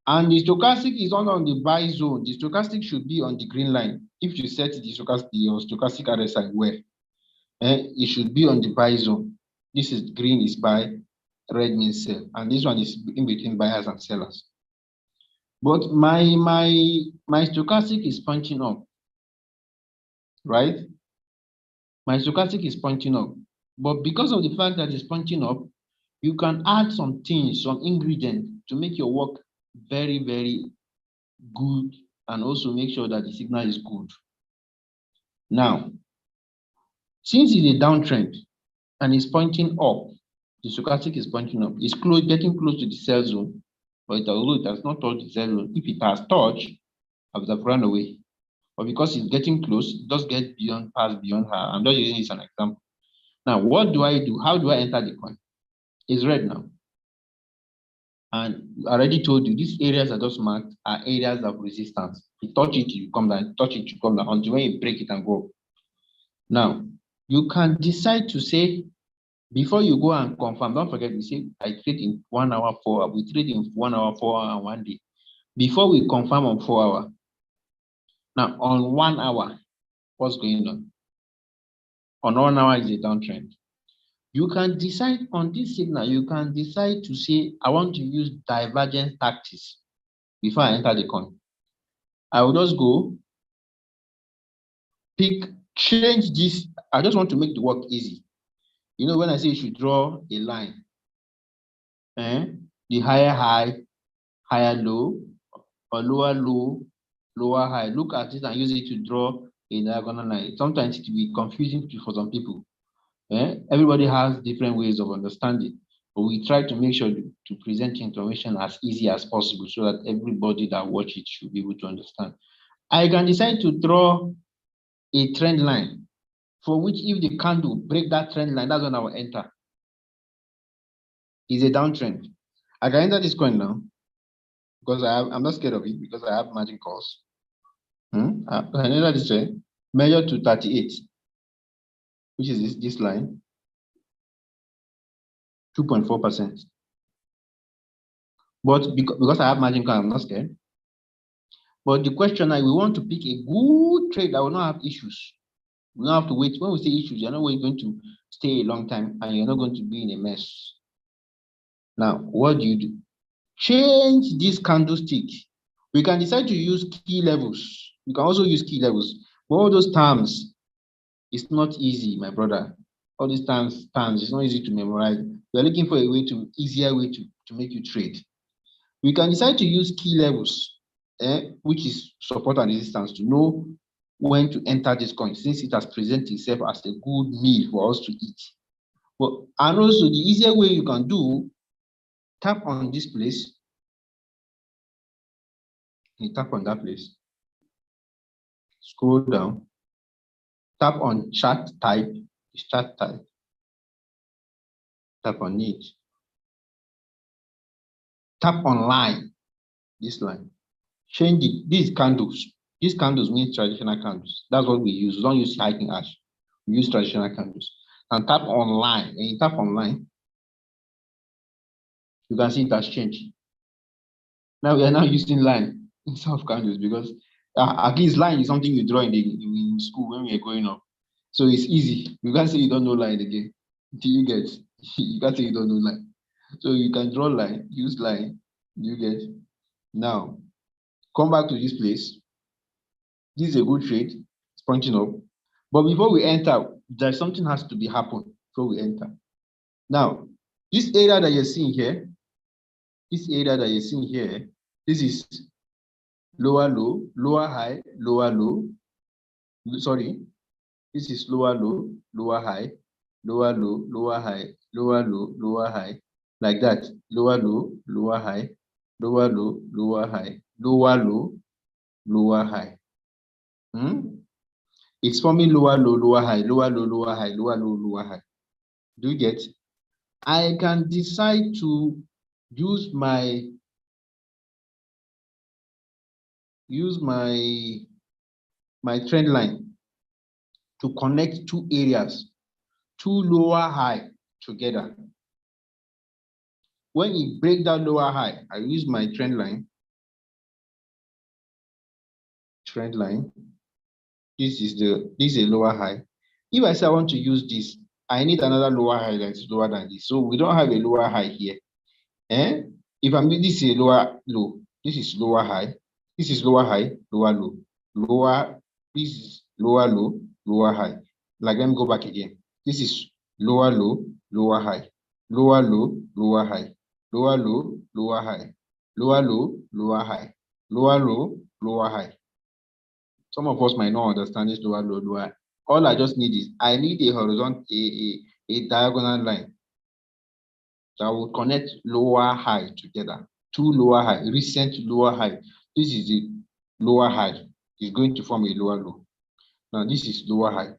And the stochastic is not on the buy zone. The stochastic should be on the green line. If you set the stochastic RSI where, it should be on the buy zone. This is green is buy, red means sell, and this one is in between buyers and sellers. But my stochastic is punching up, right? My stochastic is punching up, but because of the fact that it's punching up, you can add some things, some ingredients to make your work very, very good and also make sure that the signal is good. Now, since it's a downtrend and it's pointing up, the stochastic is pointing up, it's getting close to the sell zone, but although it has not touched the sell zone, if it has touched, I would have run away. But because it's getting close, it does get past beyond her. I'm just using this as an example. Now, what do I do? How do I enter the coin? It's red now. And I already told you, these areas are just marked are areas of resistance. You touch it, you come down, touch it, you come down, until when you break it and go. Now, you can decide to say, before you go and confirm, don't forget, we say, I trade in 1 hour, 4 hours. We trade in 1 hour, 4 hours, and 1 day. Before we confirm on 4 hours. Now, on 1 hour, what's going on? On 1 hour is a downtrend. You can decide on this signal, you can decide to say, I want to use divergence tactics before I enter the coin. I will just go, change this. I just want to make the work easy. You know, when I say you should draw a line, the higher high, higher low, or lower low, lower high. Look at it and use it to draw a diagonal line. Sometimes it will be confusing for some people. Everybody has different ways of understanding, but we try to make sure to present information as easy as possible so that everybody that watch it should be able to understand. I can decide to draw a trend line for which if the candle break that trend line, that's when I will enter. It's a downtrend. I can enter this coin now because I'm not scared of it because I have margin calls. I enter this trade, measure to 38, which is this line, 2.4%. But because I have margin call, I'm not scared. But the question is, we want to pick a good trade that will not have issues. We don't have to wait. When we say issues, you're not going to stay a long time and you're not going to be in a mess. Now, what do? Change this candlestick. We can decide to use key levels. We can also use key levels. But all those terms, it's not easy, my brother. All these terms, it's not easy to memorize. We are looking for a way to easier way to make you trade. We can decide to use key levels, which is support and resistance, to know when to enter this coin, since it has presented itself as a good meal for us to eat. But and also the easier way you can do, tap on this place. You tap on that place. Scroll down. Tap on chart type. Chart type. Tap on it. Tap on line. This line. Change it. These candles. These candles mean traditional candles. That's what we use. We don't use hiking ash. We use traditional candles. And tap on line. When you tap on line, you can see it has changed. Now we are now using line instead of candles because at least line is something you draw in school when we are growing up. So it's easy. You can't say you don't know line again. Until you get, you can't say you don't know line. So you can draw line, use line, you get. Now, come back to this place. This is a good trade. It's pointing up. But before we enter, there's something has to be happen before we enter. Now, this area that you're seeing here, this is lower low, lower high, lower low. Sorry, this is lower low, lower high, lower low, lower high, lower low, lower high, like that. Lower low, lower high, lower low, lower high, lower low, lower high. It's forming lower low, lower high, lower low, lower high, lower low, lower high. Do you get? I can decide to use my trend line to connect two areas, two lower high together. When you break that lower high, I use my trend line. This is a lower high. If I say I want to use this, I need another lower high that is lower than this. So we don't have a lower high here. If I'm this is a lower low, this is lower high, this is lower high, lower low, lower, this is lower low, lower high. Like, let me go back again. This is lower low, lower high, lower low, lower high, lower low, lower high, lower low, lower high, lower low, lower high. Some of us might not understand this lower low, lower high. All I just need is I need a horizontal, a diagonal line that will connect lower high together. Two lower high, recent lower high. This is the lower high. It's going to form a lower low. Now this is lower high.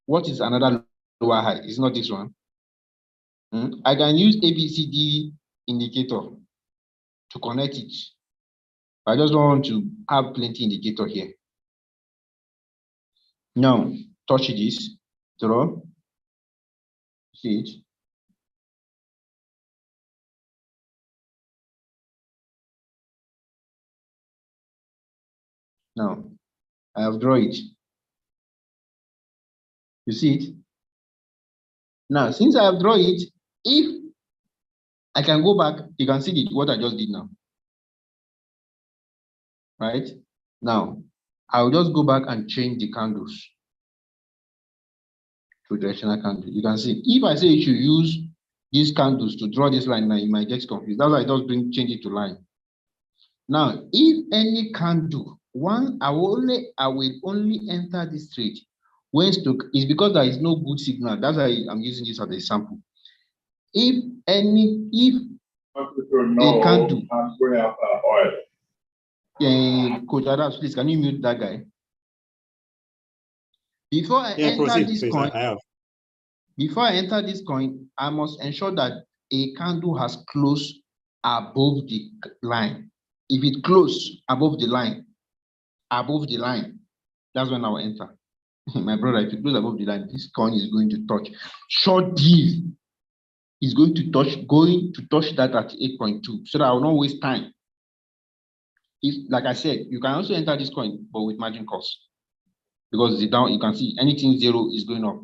What is another lower high? It's not this one. I can use ABCD indicator to connect it. I just want to have plenty indicator here. Now touch this, draw, see it. Now I have drawn it. You see it? Now, since I have drawn it, if I can go back, you can see what I just did now. Right? Now, I'll just go back and change the candles to directional candle. You can see, if I say you should use these candles to draw this line now, you might get confused. That's why I just change it to line. Now, if any candle, I will only enter this trade when stock is because there is no good signal. That's why I'm using this as a sample. If a candle, Coach Adams, please, can you mute that guy? Before I enter this coin, before I enter this coin, I must ensure that a candle has closed above the line. If it close above the line, that's when I'll enter. My brother, if it close above the line, this coin is going to touch. Short deal is going to touch that at 8.2, so that I will not waste time. If, like I said, you can also enter this coin, but with margin calls, because the down, you can see anything zero is going up.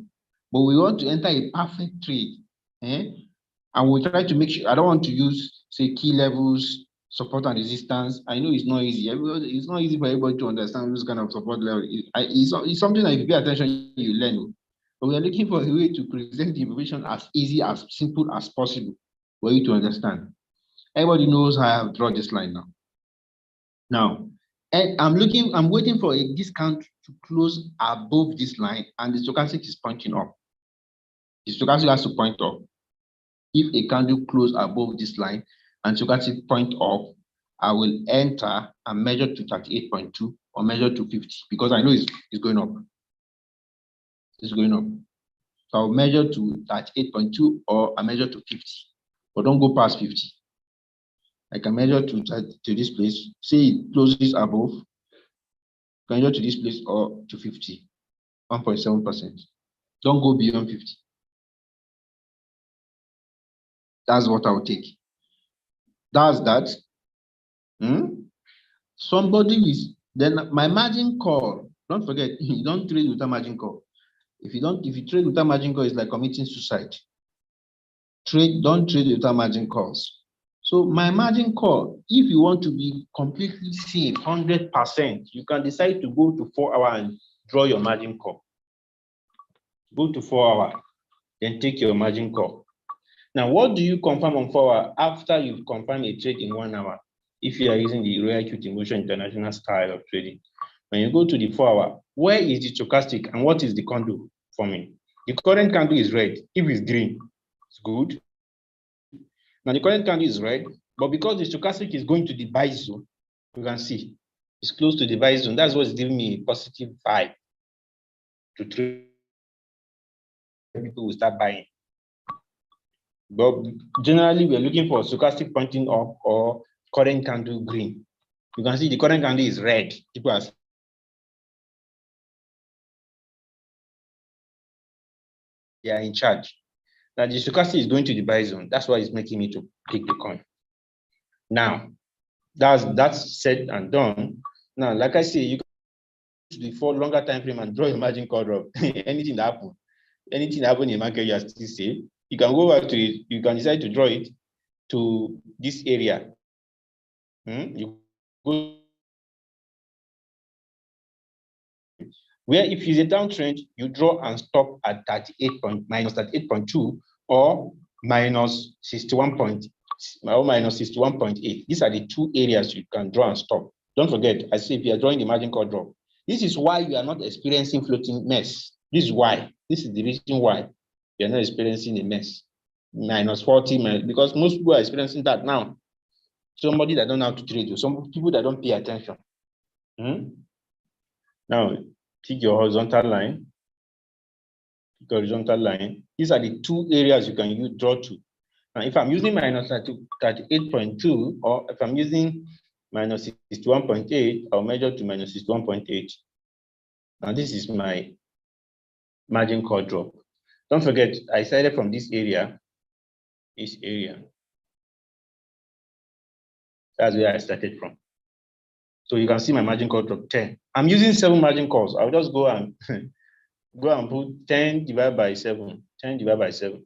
But we want to enter a perfect trade, and we try to make sure. I don't want to use, say, key levels, support and resistance. I know it's not easy. It's not easy for everybody to understand this kind of support level. It's something that if you pay attention, you learn. But we are looking for a way to present the information as easy, as simple as possible for you to understand. Everybody knows how I have drawn this line now. Now, and I'm waiting for a discount to close above this line, and the stochastic is pointing up. The stochastic has to point up. If a candle close above this line and stochastic point up, I will enter and measure to 38.2 or measure to 50, because I know it's going up. It's going up. So I'll measure to 38.2 or I measure to 50, but don't go past 50. I can measure to this place, say it closes above, measure to this place or to 50, 1.7%. Don't go beyond 50. That's what I'll take. That's that. Somebody is, then my margin call, don't forget, you don't trade without margin call. If you trade without margin call, it's like committing suicide. Don't trade without margin calls. So my margin call, if you want to be completely safe, 100%, you can decide to go to 4 hours and draw your margin call. Go to 4 hours, then take your margin call. Now, what do you confirm on 4 hours after you've confirmed a trade in 1 hour? If you are using the Rqtmi Motion International style of trading, when you go to the 4 hour, where is the stochastic and what is the candle forming? The current candle is red. If it's green, it's good. Now the current candle is red, but because the stochastic is going to the buy zone, you can see it's close to the buy zone. That's what's giving me a positive vibe to trade. People will start buying. But generally, we're looking for stochastic pointing up or current candle green. You can see the current candle is red. People are they are in charge. Now the stochastic is going to the buy zone. That's why it's making me to pick the coin. Now, that's said and done. Now, like I say, you can do for longer time frame and draw your margin call drop. Anything that happen in the market, you are still safe. You can go back to it. You can decide to draw it to this area. You go where if it's a downtrend, you draw and stop at minus 38.2 or minus 61.8. These are the two areas you can draw and stop. Don't forget, I say if you are drawing the margin call drop, this is why you are not experiencing floating mess. This is why. This is the reason why you are not experiencing a mess. Minus 40, because most people are experiencing that now. Somebody that don't know how to trade you, some people that don't pay attention. Now, take your horizontal line. These are the two areas you can draw to. Now, if I'm using minus 38.2, or if I'm using minus 61.8, I'll measure to minus 61.8. Now, this is my margin call drop. Don't forget, I started from this area. That's where I started from. So you can see my margin call drop 10. I'm using 7 margin calls. I'll just go and put 10 divided by 7. 10 divided by 7.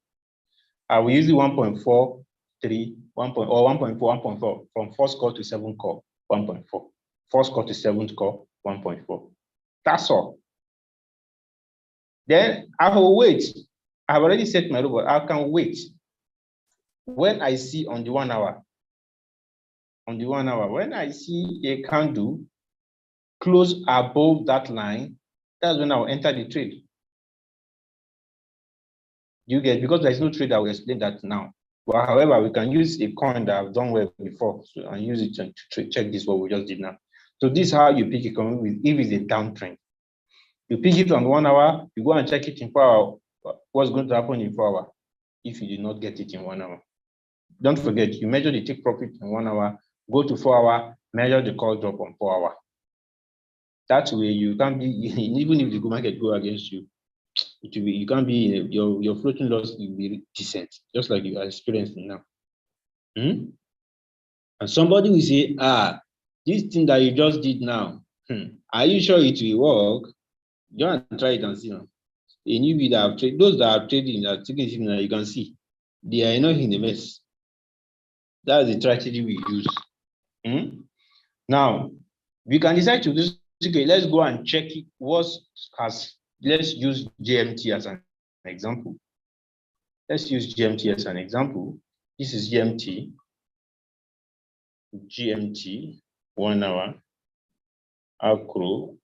I will use the 1.43, 1.4. From first call to 7th call, 1.4. First call to 7th call, 1.4. That's all. Then I will wait. I've already set my robot. I can wait. When I see on the 1 hour, when I see a candle close above that line, that's when I'll enter the trade. You get, because there's no trade, I will explain that now. But however, we can use a coin that I've done well before, so and use it to check this, what we just did now. So this is how you pick a coin if it's a downtrend. You pick it on 1 hour, you go and check it in 4 hours. What's going to happen in 4 hours if you did not get it in 1 hour? Don't forget, you measure the take profit in 1 hour go to 4 hour, measure the call drop on 4 hour. That way you can't be, even if the market go against you, it will be, you can't be, your floating loss will be decent, just like you are experiencing now. And somebody will say, this thing that you just did now, are you sure it will work? Go and try it and see now. A newbie that have traded, those that are trading, that are taking it now, you can see they are not in a mess. That's the strategy we use. Now we can decide to do, okay, let's go and check it. Let's use GMT as an example. Let's use GMT as an example. This is GMT. GMT 1 hour. Acro.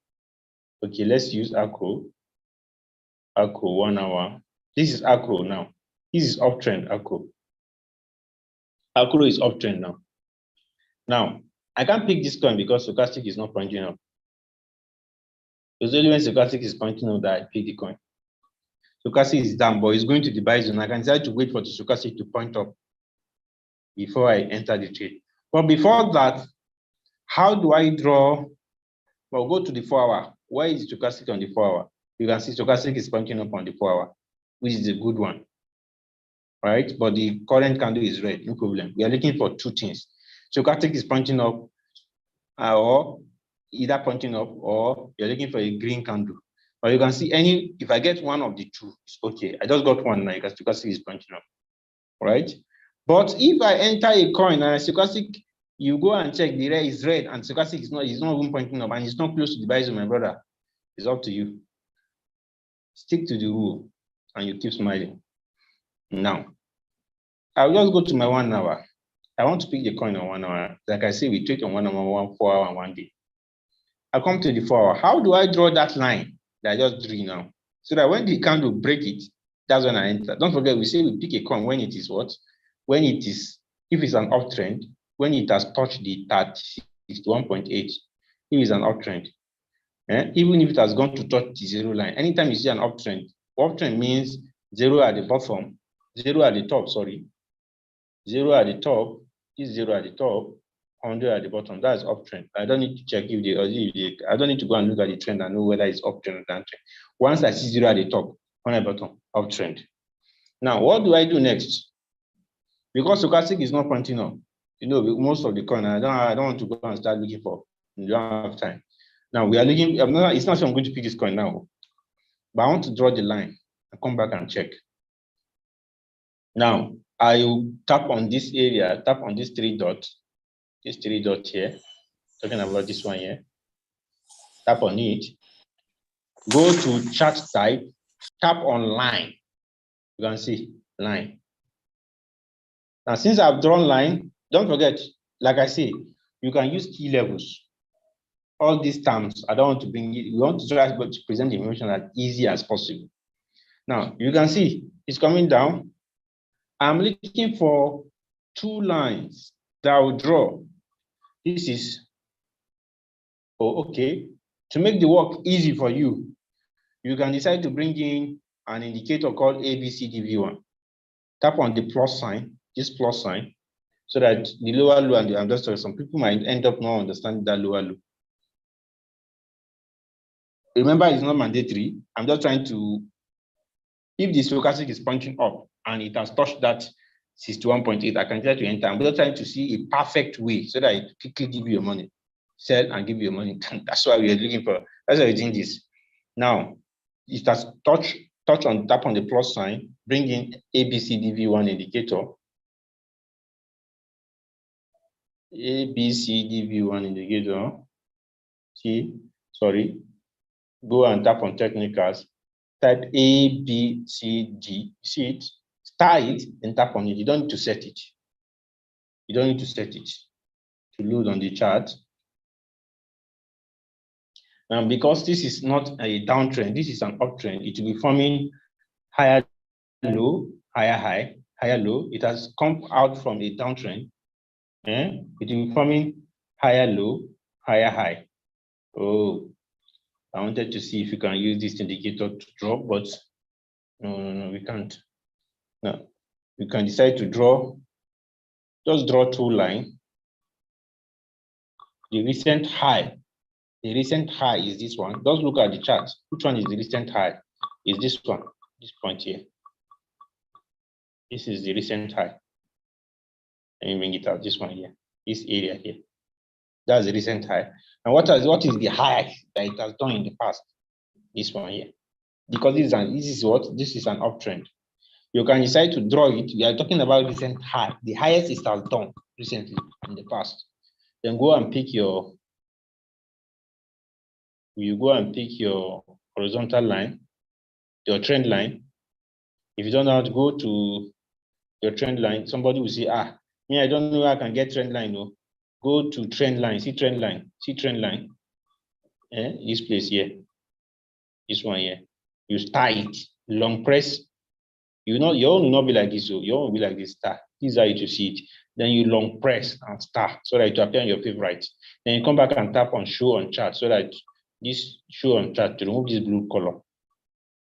Okay, let's use Acro. Acro 1 hour. This is Acro now. This is uptrend Acro. Acro is uptrend now. Now, I can't pick this coin because stochastic is not pointing up. It's only when stochastic is pointing up that I pick the coin. Stochastic is down, but it's going to the buy zone. I can decide to wait for the stochastic to point up before I enter the trade. But before that, how do I draw? Well, go to the 4 hour. Where is stochastic on the 4 hour? You can see stochastic is pointing up on the 4 hour, which is a good one, right? But the current candle is red, no problem. We are looking for two things. Stochastic is pointing up, or either pointing up, or you're looking for a green candle. Or you can see if I get one of the two, it's okay. I just got one now because stochastic is pointing up, right? But if I enter a coin and stochastic, you go and check the red is red and stochastic is not even pointing up and it's not close to the buy zone, my brother. It's up to you. Stick to the rule and you keep smiling. Now, I'll just go to my 1 hour. I want to pick the coin on 1 hour. Like I say, we trade on 1 hour, 4 hour, and 1 day. I come to the 4 hour. How do I draw that line that I just drew now? So that when the candle break it, that's when I enter. Don't forget, we say we pick a coin when it is what? When it is, if it's an uptrend, when it has touched the 31.8, if it's an uptrend. Even if it has gone to touch the zero line, anytime you see an uptrend means 0 at the bottom, 0 at the top, sorry. 0 at the top, is 0 at the top, 100 at the bottom. That's uptrend. I don't need to check I don't need to go and look at the trend and know whether it's uptrend or downtrend. Once I see 0 at the top, 100 at the bottom, uptrend. Now, what do I do next? Because stochastic is not pointing up. You know, most of the coin, I don't want to go and start looking for. You don't have time. Now we are looking. It's not sure I'm going to pick this coin now, but I want to draw the line and come back and check. Now I will tap on this area, tap on this 3 dots, here. Talking about this one here. Tap on it. Go to chart type. Tap on line. You can see line. Now since I've drawn line, don't forget, like I say, you can use key levels. All these terms, I don't want to bring it. We want to try to present the information as easy as possible. Now, you can see it's coming down. I'm looking for 2 lines that I will draw. This is, okay. To make the work easy for you, you can decide to bring in an indicator called ABCDV1. Tap on the plus sign, this plus sign, so that the lower low and the understood, some people might end up not understanding that lower low. Remember, it's not mandatory. I'm just trying to, if the stochastic is punching up and it has touched that 61.8, I can try to enter. I'm just trying to see a perfect way so that it quickly give you your money. Sell and give you your money. That's why we are looking for, that's why we're doing this. Now, it has tap on the plus sign, bring in ABCDV1 indicator. ABCDV1 indicator. Go and tap on technicals, type A, B, C, D. See it? Star it and tap on it. You don't need to set it. You don't need to set it to load on the chart. And because this is not a downtrend, this is an uptrend, it will be forming higher low, higher high, higher low. It has come out from a downtrend. It will be forming higher low, higher high. Oh. I wanted to see if you can use this indicator to draw, but no, we can't. No, you can decide to draw, just draw 2 lines. the recent high. The recent high is this one. Just look at the chart. Which one is the recent high? Is this one, this point here. This is the recent high. Let me bring it out, this one here, this area here. That's the recent high. And what is the high that it has done in the past? This one here. Because this is an uptrend. You can decide to draw it. We are talking about recent high. The highest it has done recently in the past. Then go and pick your horizontal line, your trend line. If you don't know how to go to your trend line, somebody will say, me, I don't know where I can get trend line. No, go to trend line, see trend line, this place here, this one here. You start it, long press. Your own will not be like this, so your own will be like this, start. This is how you see it. Then you long press and start so that it will appear on your favorite. Then you come back and tap on show on chart so that this show on chart to remove this blue color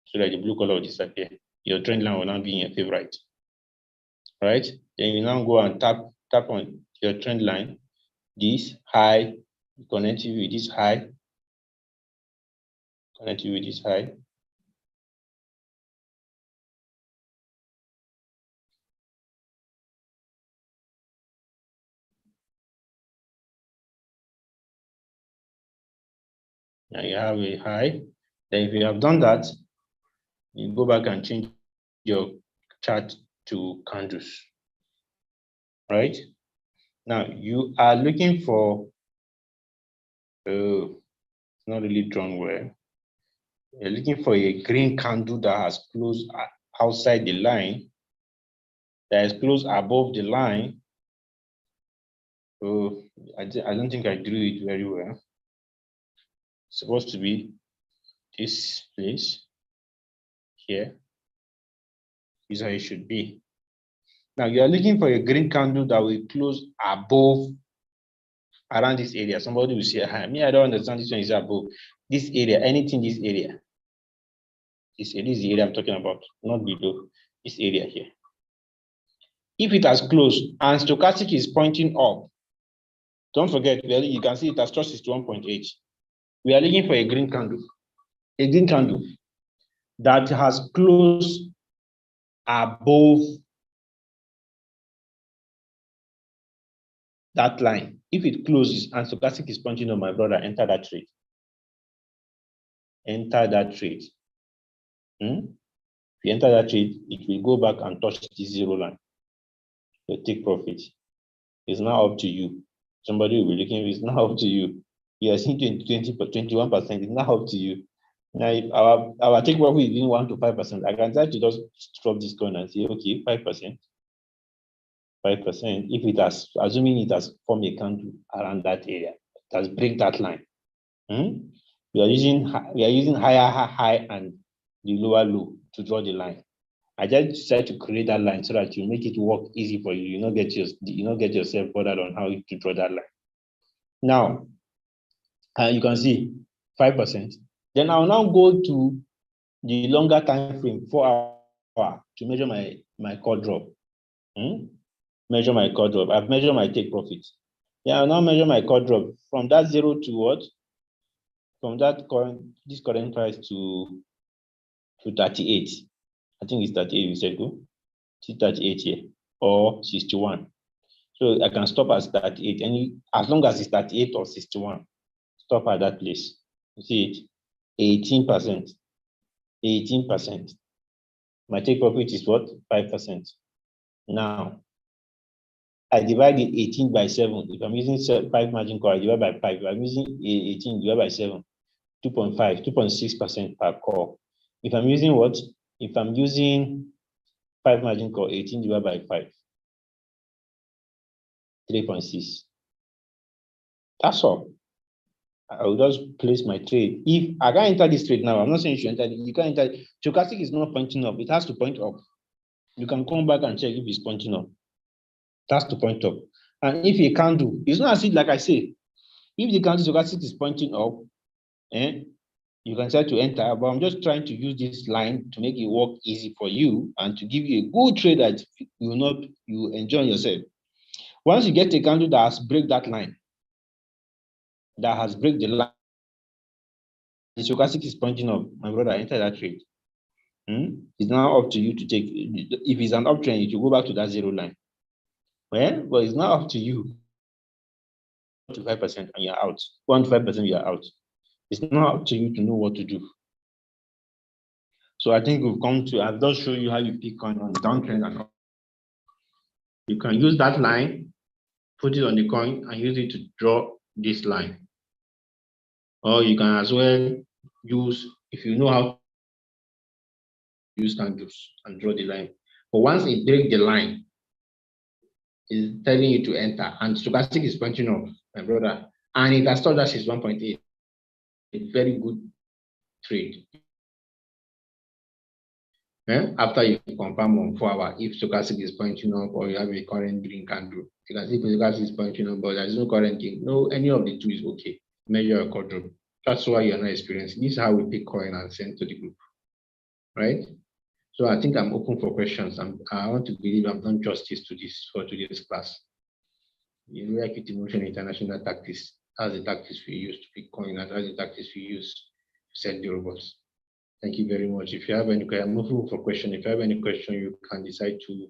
so that the blue color will disappear. Your trend line will now be in your favorite. Right? Then you now go and tap on your trend line, this high, connect it with this high, connect it with this high. Now you have a high. Then if you have done that, you go back and change your chart to candles. Right? Now you are looking for, it's not really drawn well. You're looking for a green candle that has closed outside the line, that is closed above the line. So I don't think I drew it very well. It's supposed to be this place here. This is how it should be. Now you are looking for a green candle that will close above, around this area. Somebody will say, me, I don't understand this one is above. This area, anything this area. This is the area I'm talking about, not below. This area here. If it has closed and stochastic is pointing up, don't forget, you can see it has touched 61.8. We are looking for a green candle that has closed above that line. If it closes and stochastic is pointing up, my brother, enter that trade. Enter that trade. If you enter that trade, it will go back and touch this zero line. You take profit. It's now up to you. Somebody will be looking, it's now up to you. You are seeing 21%, it's now up to you. Now, if our take profit is between 1 to 5%, I can try to just drop this coin and say, okay, 5%. 5%, if it has, assuming it has formed a candle around that area, it has break that line. We are using higher high and the lower low to draw the line. I just decided to create that line so that you make it work easy for you. You not get yourself bothered on how to draw that line. Now, you can see 5%. Then I'll now go to the longer time frame, 4 hours, to measure my call drop. Measure my call drop. I've measured my take profit. Yeah, I'll now measure my call drop from that 0 to what? From that this current price to 38. I think it's 38 we said go. See 38 here or 61. So I can stop at 38. And as long as it's 38 or 61, stop at that place. You see it? 18%. 18%. My take profit is what? 5%. Now, I divide it 18 by 7. If I'm using 5 margin call, I divide by 5. If I'm using 18, divide by 7. 2.5, 2.6% per call. If I'm using what? If I'm using 5 margin call, 18 divided by 5. 3.6. That's all. I will just place my trade. If I can't enter this trade now, I'm not saying you should enter. You can't enter. Stochastic is not pointing up. It has to point up. You can come back and check if it's pointing up. It has to point up. And if you can't do, it's not as if, like I say, if the candle stochastic is pointing up, you can try to enter. But I'm just trying to use this line to make it work easy for you and to give you a good trade that you enjoy yourself. Once you get a candle that has break that line, that has break the line. The stochastic is pointing up, my brother, enter that trade. It's now up to you to take. If it's an uptrend, you should go back to that zero line. Well, but it's now up to you. 5% and you're out. 1.5% you're out. It's not up to you to know what to do. So I think we've come to, I've just shown you how you pick coin on the downtrend and up. You can use that line, put it on the coin and use it to draw this line. Or you can as well use, if you know how to use candles and draw the line. But once it breaks the line, it's telling you to enter, and stochastic is pointing up, my brother, and it has told us it's 1.8. A very good trade. After you confirm on 4 hours, if stochastic is pointing up or you have a current green candle, you can see stochastic is pointing up, but there's no current king. No, any of the two is okay. Measure a quadruple. That's why you're not experiencing. This is how we pick coin and send to the group, right? So I think I'm open for questions. I want to believe I've done justice to this for today's class. In Rqtmi Motion International Tactics, that's the tactics we use to pick coin, and that's the tactics we use to send the robots. Thank you very much. If you have any question, I'm moving for question. If you have any question, you can decide to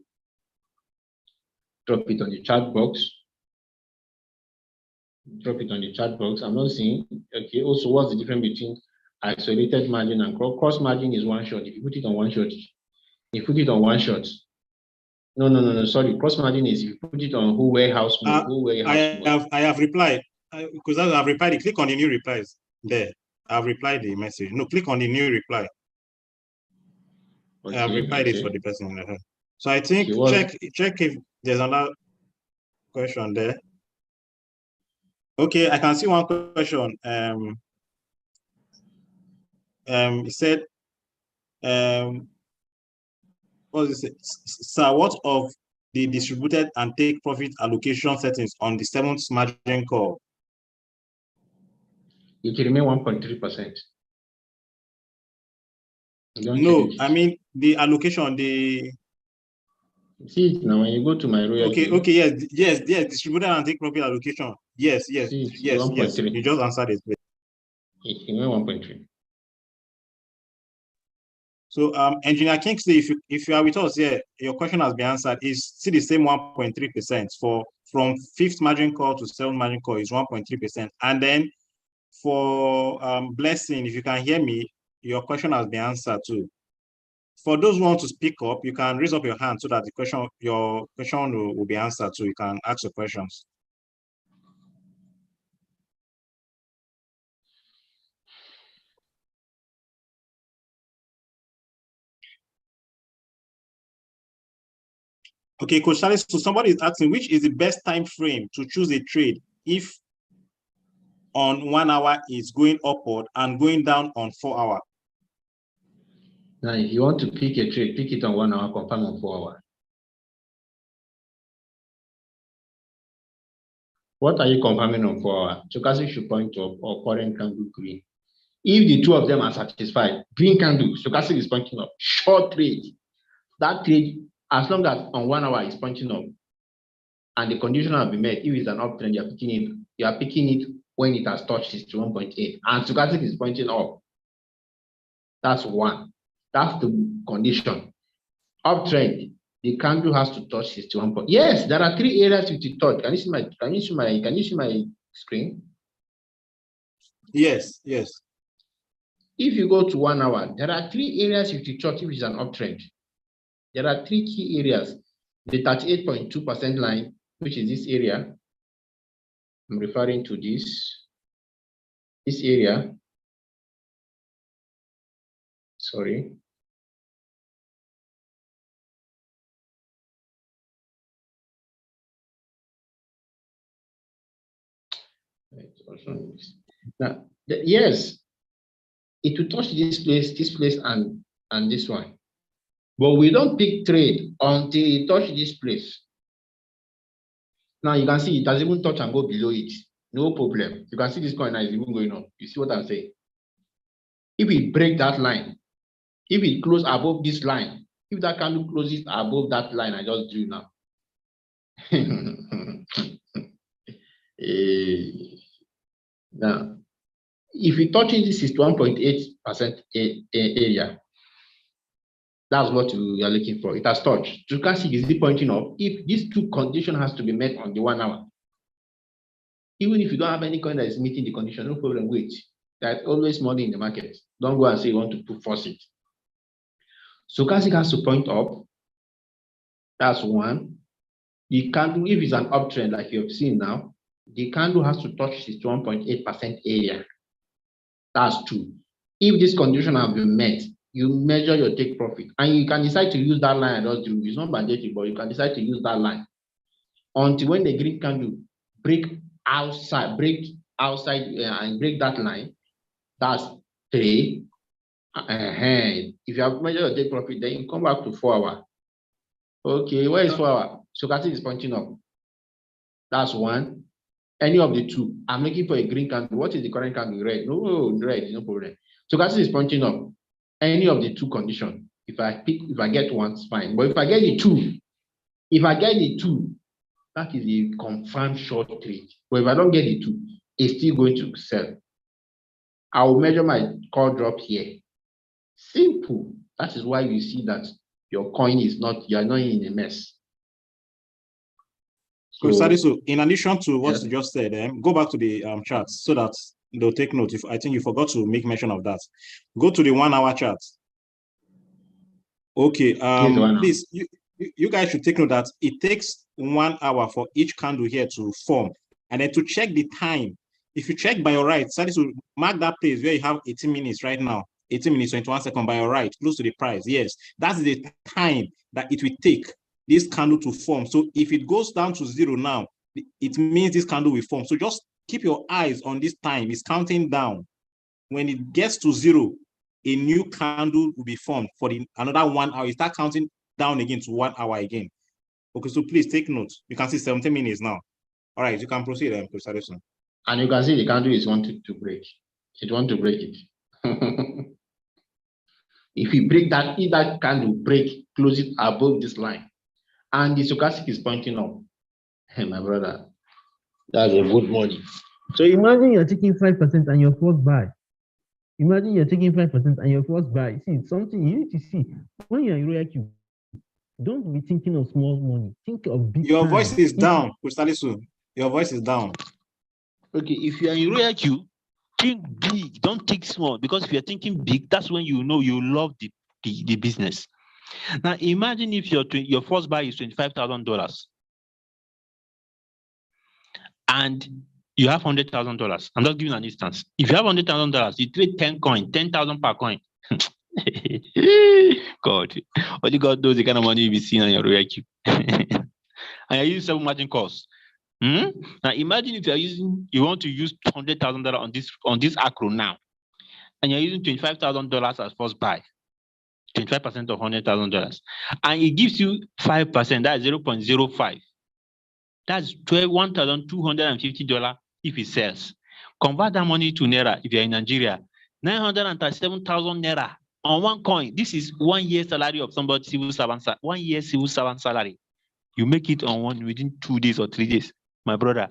drop it on the chat box. Drop it on the chat box. I'm not seeing. Okay. Also, what's the difference between isolated margin and cross margin? Is one shot. If you put it on one shot, you put it on one shot. No. Sorry, cross margin is if you put it on whole warehouse mode. I have replied because I've replied. Click on the new replies there. I've replied the message. No, click on the new reply. Okay, I've replied it for the person. So I think check if there's another question there. Okay, I can see one question. It said, what is it? Sir, what of the distributed and take profit allocation settings on the 7th margin call? It will remain 1.3%. No, I mean the allocation, see it now when you go to my royalty. Okay, yes, distributed and take profit allocation. Yes. You just answered it. It remain 1.3. So Engineer Kingsley, if you are with us here, your question has been answered. Is still the same 1.3% from 5th margin call to 7th margin call is 1.3%. And then for Blessing, if you can hear me, your question has been answered too. For those who want to speak up, you can raise up your hand so that your question will be answered. So you can ask your questions. Okay, Coach Charles, so somebody is asking, which is the best time frame to choose a trade if on 1 hour is going upward and going down on 4 hours? Now, if you want to pick a trade, pick it on 1 hour, confirm on 4 hours. What are you confirming on 4 hours? Stochastic should point up or current candle green. If the two of them are satisfied, green candle, stochastic is pointing up, short trade. That trade, as long as on 1 hour is pointing up and the condition have been met, if it's an uptrend, you are picking it when it has touched 61.8 and stochastic is pointing up. That's one. That's the condition. Uptrend, the candle has to touch 61. Yes, there are 3 areas you to touch. Can you see my screen? Yes. If you go to 1 hour, there are 3 areas you to touch if it's an uptrend. There are 3 key areas. The 38.2% line, which is this area. I'm referring to this area. Sorry. Now, yes, it will touch this place, and this one. But we don't pick trade until it touch this place. Now you can see it has even touch and go below it. No problem. You can see this coin now is even going up. You see what I'm saying? If it break that line, if it close above this line, if that candle closes above that line I just drew now. Now, if it touches this 61.8% area, that's what you are looking for. It has touched. You can see is it pointing up. If these two conditions has to be met on the 1 hour, even if you don't have any coin that is meeting the condition, no problem. Wait. There's always money in the market. Don't go and say you want to force it. Stochastic has to point up. That's one. The candle, if it's an uptrend like you have seen now, the candle has to touch this 1.8% area. That's two. If this condition have been met, you measure your take profit, and you can decide to use that line. I just do. It's not mandatory, but you can decide to use that line until when the green candle break outside, and break that line. That's 3. If you have measured your take profit, then you come back to 4 hours. Okay, where is 4 hours? Stochastic is pointing up. That's 1. Any of the 2. I'm looking for a green candle. What is the current candle? Red. No, red, no problem. Stochastic is pointing up. Any of the 2 conditions. If I get 1, it's fine. But if I get the 2, that is a confirmed short trade. But if I don't get the 2, it's still going to sell. I will measure my call drop here. Simple. That is why you see that your coin is not, you are not in a mess. So in addition to what you just said, go back to the charts so that they'll take note. If I think you forgot to make mention of that. Go to the 1 hour chart. Okay. Please, you guys should take note that it takes 1 hour for each candle here to form, and then to check the time. If you check by your right, so mark that place where you have 18 minutes right now. 18 minutes, 21 seconds by your right, close to the price. Yes, that's the time that it will take this candle to form. So if it goes down to 0 now, it means this candle will form. So just keep your eyes on this time. It's counting down. When it gets to 0, a new candle will be formed for another 1 hour. You start counting down again to 1 hour again. Okay, so please take note. You can see 17 minutes now. All right, you can proceed, Mr. Edison. And you can see the candle is wanting to break. It wants to break it. If you break that, if that candle break, close it above this line, and the stochastic is pointing up, hey, my brother, that's a good money. So imagine you're taking 5% and your first buy. Imagine you're taking 5% and your first buy. See, it's something you need to see when you're in Rqtmi. Don't be thinking of small money. Think of big. Your voice is down, Kusalisu. Your voice is down. Okay, if you're in Rqtmi, think big, don't think small, because if you're thinking big, that's when you know you love the business. Now imagine if your first buy is $25,000 and you have $100,000. I'm just giving an instance. If you have $100,000, you trade 10 coin, 10,000 per coin. God, only God knows the kind of money you'll be seeing on your Rqtmi. And you're using 7 margin calls. Now imagine if you want to use $100,000 on this acro now, and you're using $25,000 as first buy, 25% of $100,000, and it gives you 5%. That's 0.05. That's $1,250 if it sells. Convert that money to naira if you're in Nigeria. 937,000 naira on one coin. This is 1 year salary of somebody civil servant. 1 year civil servant salary. You make it on within 2 days or 3 days. My brother,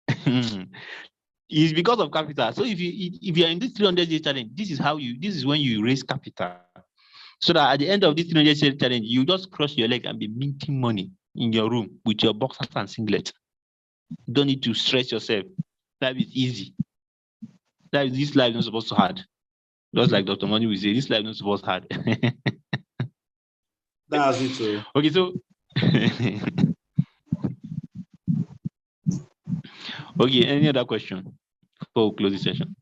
it's because of capital. So if you're in this 300 days challenge, this is when you raise capital. So that at the end of this 300 days challenge, you just cross your leg and be minting money in your room with your boxers and singlet. You don't need to stress yourself. Life is easy. This life is not supposed to hard. Just like Dr. Money will say, this life is not supposed to hard. That's it too. Okay, so okay, any other question before we close the session?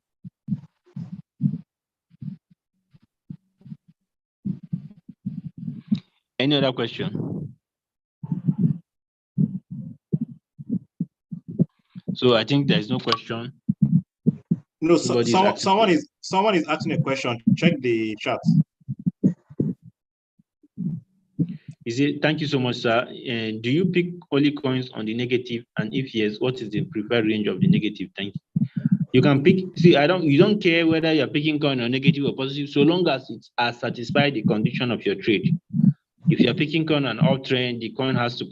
Any other question? So I think there is no question. No, someone is asking a question. Check the chat. Thank you so much, sir. Do you pick only coins on the negative? And if yes, what is the preferred range of the negative? Thank you. You can pick. See, you don't care whether you're picking coin or negative or positive, so long as it has satisfied the condition of your trade. If you're picking coin and uptrend, the candle has to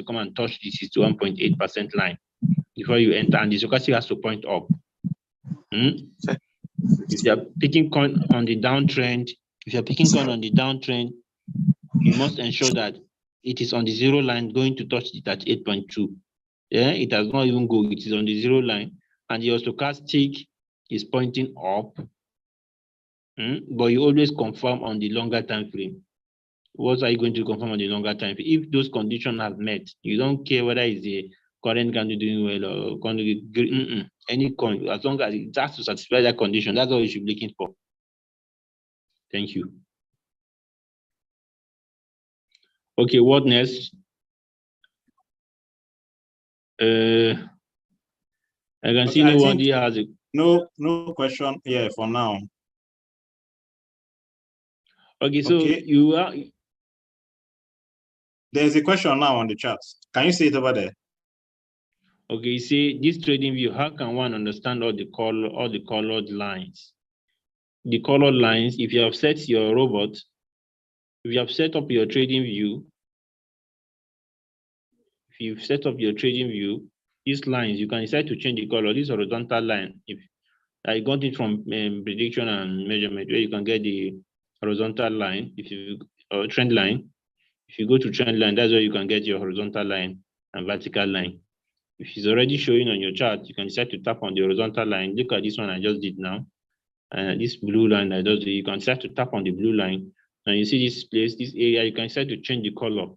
come and touch the 61.8% line before you enter, and the stochastic has to point up. If you are picking coin on the downtrend, you must ensure that it is on the zero line going to touch it at 8.2. Yeah, it has not even go, it is on the zero line, and your stochastic is pointing up. But you always confirm on the longer time frame. What are you going to confirm on the longer time frame? If those conditions are met, you don't care whether it's the current candle doing well or candle any coin, as long as it has to satisfy that condition, that's all you should be looking for. Thank you. Okay, what next? I can see nobody has it. No question here for now. Okay, so you are. There's a question now on the chat. Can you see it over there? Okay, you see this trading view. How can one understand all the colored lines? The colored lines. If you have set your robot, if you have set up your trading view, these lines, you can decide to change the color. This horizontal line, if I got it from prediction and measurement, where you can get the horizontal line, or trend line. If you go to trend line, that's where you can get your horizontal line and vertical line. If it's already showing on your chart, you can decide to tap on the horizontal line. Look at this one I just did now. And this blue line I just did, you can decide to tap on the blue line. And you see this place, this area, you can decide to change the color.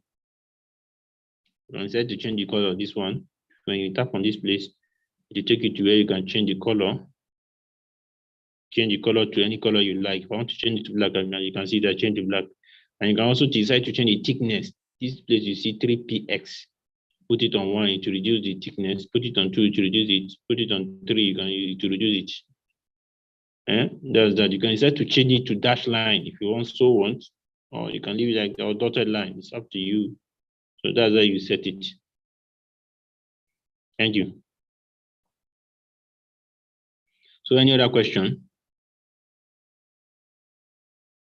You can decide to change the color of this one. When you tap on this place, you take it to where you can change the color. Change the color to any color you like. If I want to change it to black, you can see that change to black. And you can also decide to change the thickness. This place you see 3px. Put it on 1 to reduce the thickness. Put it on 2 to reduce it. Put it on 3 to reduce it. That's that. You can decide to change it to dash line if you want, or you can leave it like the dotted line. It's up to you. So that's how you set it. Thank you. So any other question?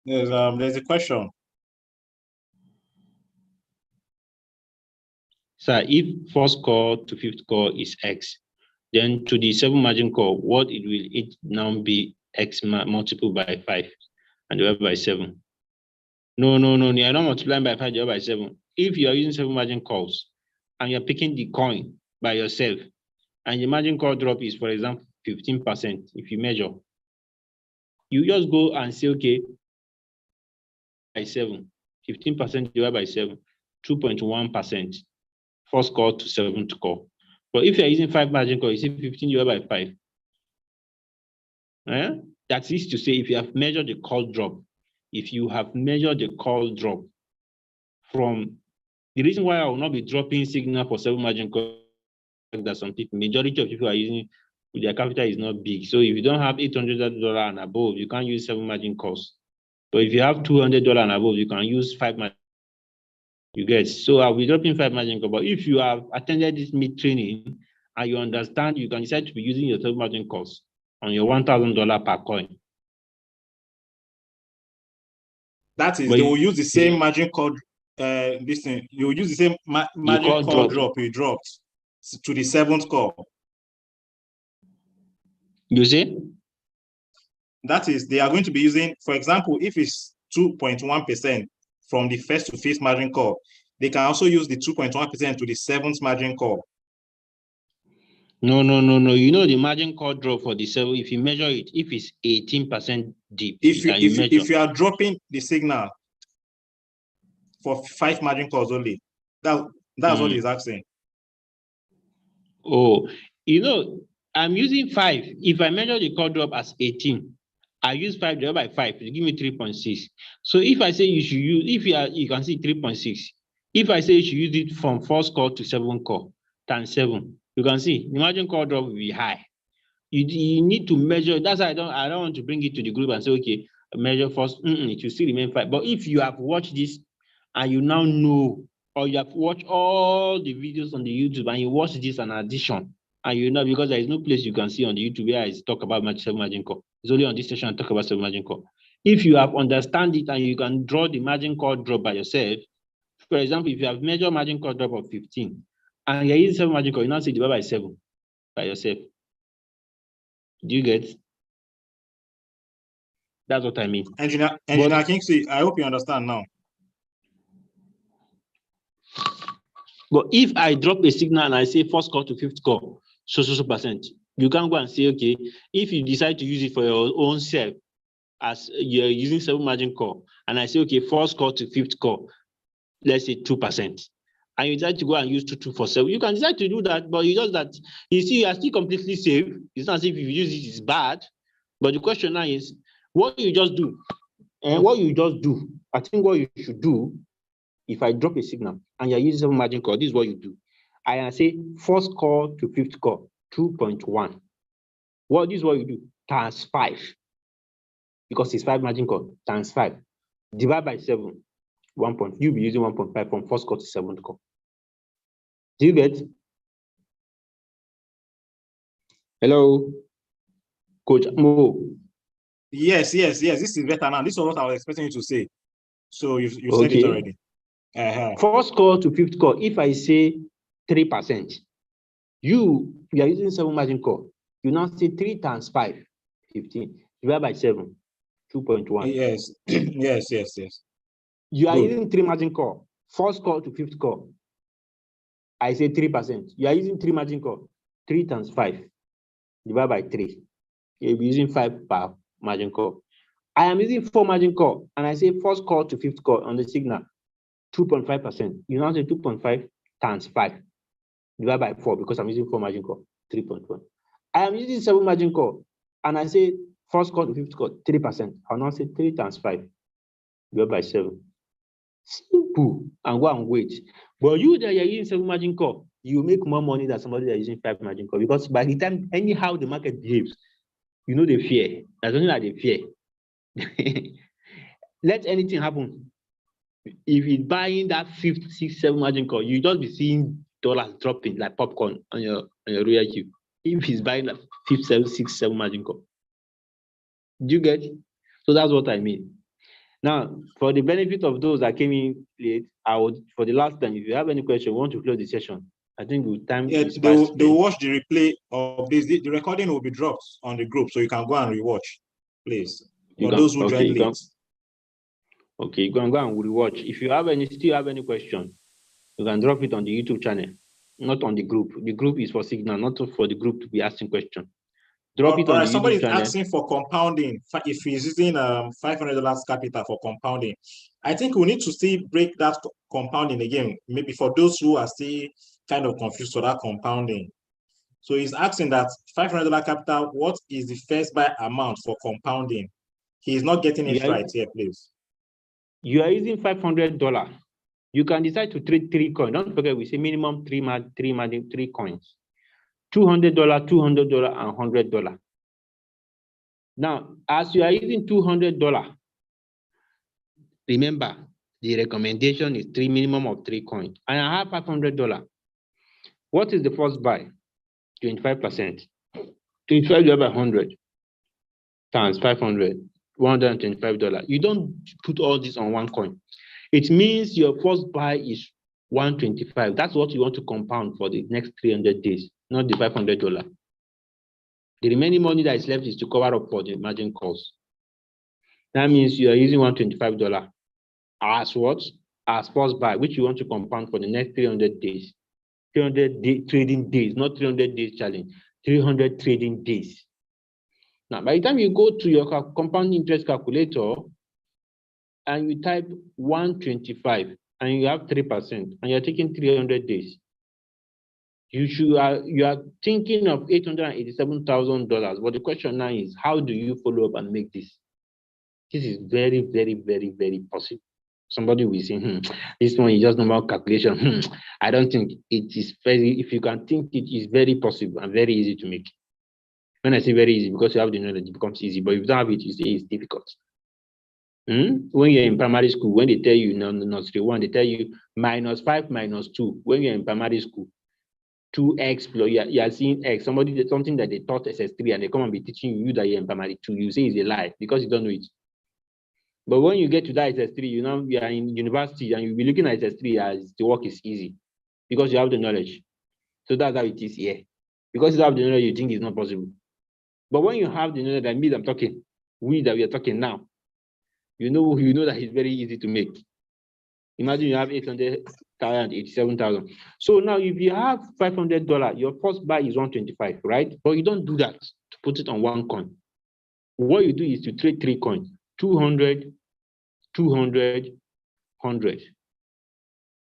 There's a question. So if first call to fifth call is X, then to the 7 margin call, what it will now be X multiplied by 5 and divided by 7. No, you're not multiplying by 5 divided by 7. If you are using 7 margin calls and you're picking the coin by yourself, and the margin call drop is, for example, 15%, if you measure, you just go and say, okay, by 7, 15% divided by 7, 2.1%, first call to 7th call. But if you're using 5 margin call, you see 15 divided by 5. That is to say, if you have measured the call drop, from the reason why I will not be dropping signal for 7 margin call, that some people, majority of people are using, their capital is not big. So if you don't have $800 and above, you can't use 7 margin calls. But if you have $200 and above, you can use 5 margin. You get, so I'll be dropping 5 margin call. But if you have attended this mid training and you understand, you can decide to be using your 7 margin calls on your $1,000 per coin. That is, they will use the same margin call. Listen, you will use the same margin call drop you dropped to the 7th call. You see? That is, they are going to be using, for example, if it's 2.1% from the 1st to 5th margin call, they can also use the 2.1% to the 7th margin call. No. You know the margin call drop for the 7, if you measure it, if it's 18% deep, if you are dropping the signal for 5 margin calls only, that's what he's asking. Oh, you know, I'm using 5. If I measure the call drop as 18, I use 5 divided by 5 to give me 3.6. So if I say you should use, you can see 3.6. If I say you should use it from first call to 7th call, times 7, you can see the margin call drop will be high. You need to measure. That's why I don't want to bring it to the group and say, okay, measure first. It will still remain 5. But if you have watched this and you now know, or you have watched all the videos on the YouTube and you watch this an addition, and you know, because there is no place you can see on the YouTube where I talk about 7 margin call. It's only on this session I talk about 7 margin call. If you have understand it and you can draw the margin call drop by yourself, for example, if you have measured margin call drop of 15 and you're using 7 margin call, you now say divide by 7 by yourself. Do you get? That's what I mean. Engineer But- Kingsley, I hope you understand now. But if I drop a signal and I say first call to fifth call, so percent, you can go and say, okay, if you decide to use it for your own self, as you're using 7 margin call, and I say, okay, first call to fifth call, let's say 2%, and you decide to go and use 2247, you can decide to do that, but you just that, you see, you are still completely safe. It's not as if you use it is bad, but the question now is, what you just do, and what you just do, I think what you should do, if I drop a signal and you're using 7 margin call, this is what you do. I say first call to fifth call, 2.1. Well, this is what you do, times 5. Because it's 5 margin call, times 5. Divide by 7, 1 point. You'll be using 1.5 from first call to seventh call. Do you get? Hello? Coach Mo. Yes. This is better now. This is what I was expecting you to say. So you said it already. First call to fifth call, if I say 3%, you are using 7 margin call. You now say 3 times 5, 15. Divide by 7, 2.1. Yes. Yes. You are Good. using 3 margin call. First call to fifth call. I say 3%. You are using 3 margin call. 3 times 5. Divide by 3. You'll be using 5 per margin call. I am using 4 margin call, and I say first call to fifth call on the signal, 2.5%. You now say 2.5 times 5. Divide by 4 because I'm using 4 margin call, 3.1. I am using 7 margin call, and I say first call to fifth call, 3%. I'll now say 3 times 5. Divide by 7. Simple, and go and wait. But you that you're using 7 margin call, you make more money than somebody that is using 5 margin call, because by the time anyhow the market behaves, you know they fear. There's only like they fear. Let anything happen. If you're buying that 5th, 6th, 7 margin call, you just be seeing dollars dropping like popcorn on your real queue. If he's buying that 5th, 7th, 6th, 7 margin call. Do you get it? So that's what I mean. Now, for the benefit of those that came in late, I would, for the last time, if you have any question, want to close the session, I think with time is fast. They'll watch the replay of this. The recording will be dropped on the group, so you can go and rewatch, please. For those who joined late. Okay, you can go and rewatch. If you have still have any question, you can drop it on the YouTube channel, not on the group. The group is for Signal, not for the group to be asking questions. Drop it on the somebody YouTube is channel. asking for compounding. If he's using $500 capital for compounding, I think we need to still break that compounding again. Maybe for those who are still kind of confused for that compounding. So he's asking that $500 capital, what is the first buy amount for compounding? He's not getting it right here, please. You are using $500. You can decide to trade 3 coins. Don't forget, we say minimum 3 coins. $200, $200, and $100. Now, as you are using $200, remember the recommendation is minimum of 3 coins. And I have $500. What is the first buy? 25%. 25 divided by 100 times 500, $125. You don't put all this on 1 coin. It means your first buy is 125. That's what you want to compound for the next 300 days, not the $500. The remaining money that is left is to cover up for the margin calls. That means you are using $125 as what? As first buy, which you want to compound for the next 300 days. 300 trading days, not 300 days challenge, 300 trading days. Now, by the time you go to your compound interest calculator and you type 125 and you have 3% and you're taking 300 days, you are thinking of $887,000. But the question now is, how do you follow up and make this? This is very, very, very, very possible. Somebody will say, this one is just normal calculation. I don't think it is very, if you can think it is very possible and very easy to make. When I say very easy, because you have the knowledge, it becomes easy. But if you don't have it, you say it's difficult. When you're in primary school, when they tell you nursery 1, they tell you -5 - 2. When you're in primary school, 2x plus, you are seeing x. Somebody did something that they taught SS3 and they come and be teaching you that you're in primary 2. You say it's a lie because you don't know it. But when you get to that SS3, you are in university and you'll be looking at SS3 as the work is easy because you have the knowledge. So that's how it is here. Because you have the knowledge, you think it's not possible. But when you have the knowledge that me I'm talking, we that we are talking now, you know that it's very easy to make. Imagine you have 800,000, 87,000. So now if you have $500, your first buy is 125, right? But you don't do that to put it on one coin. What you do is to trade 3 coins, 200, 200, 100.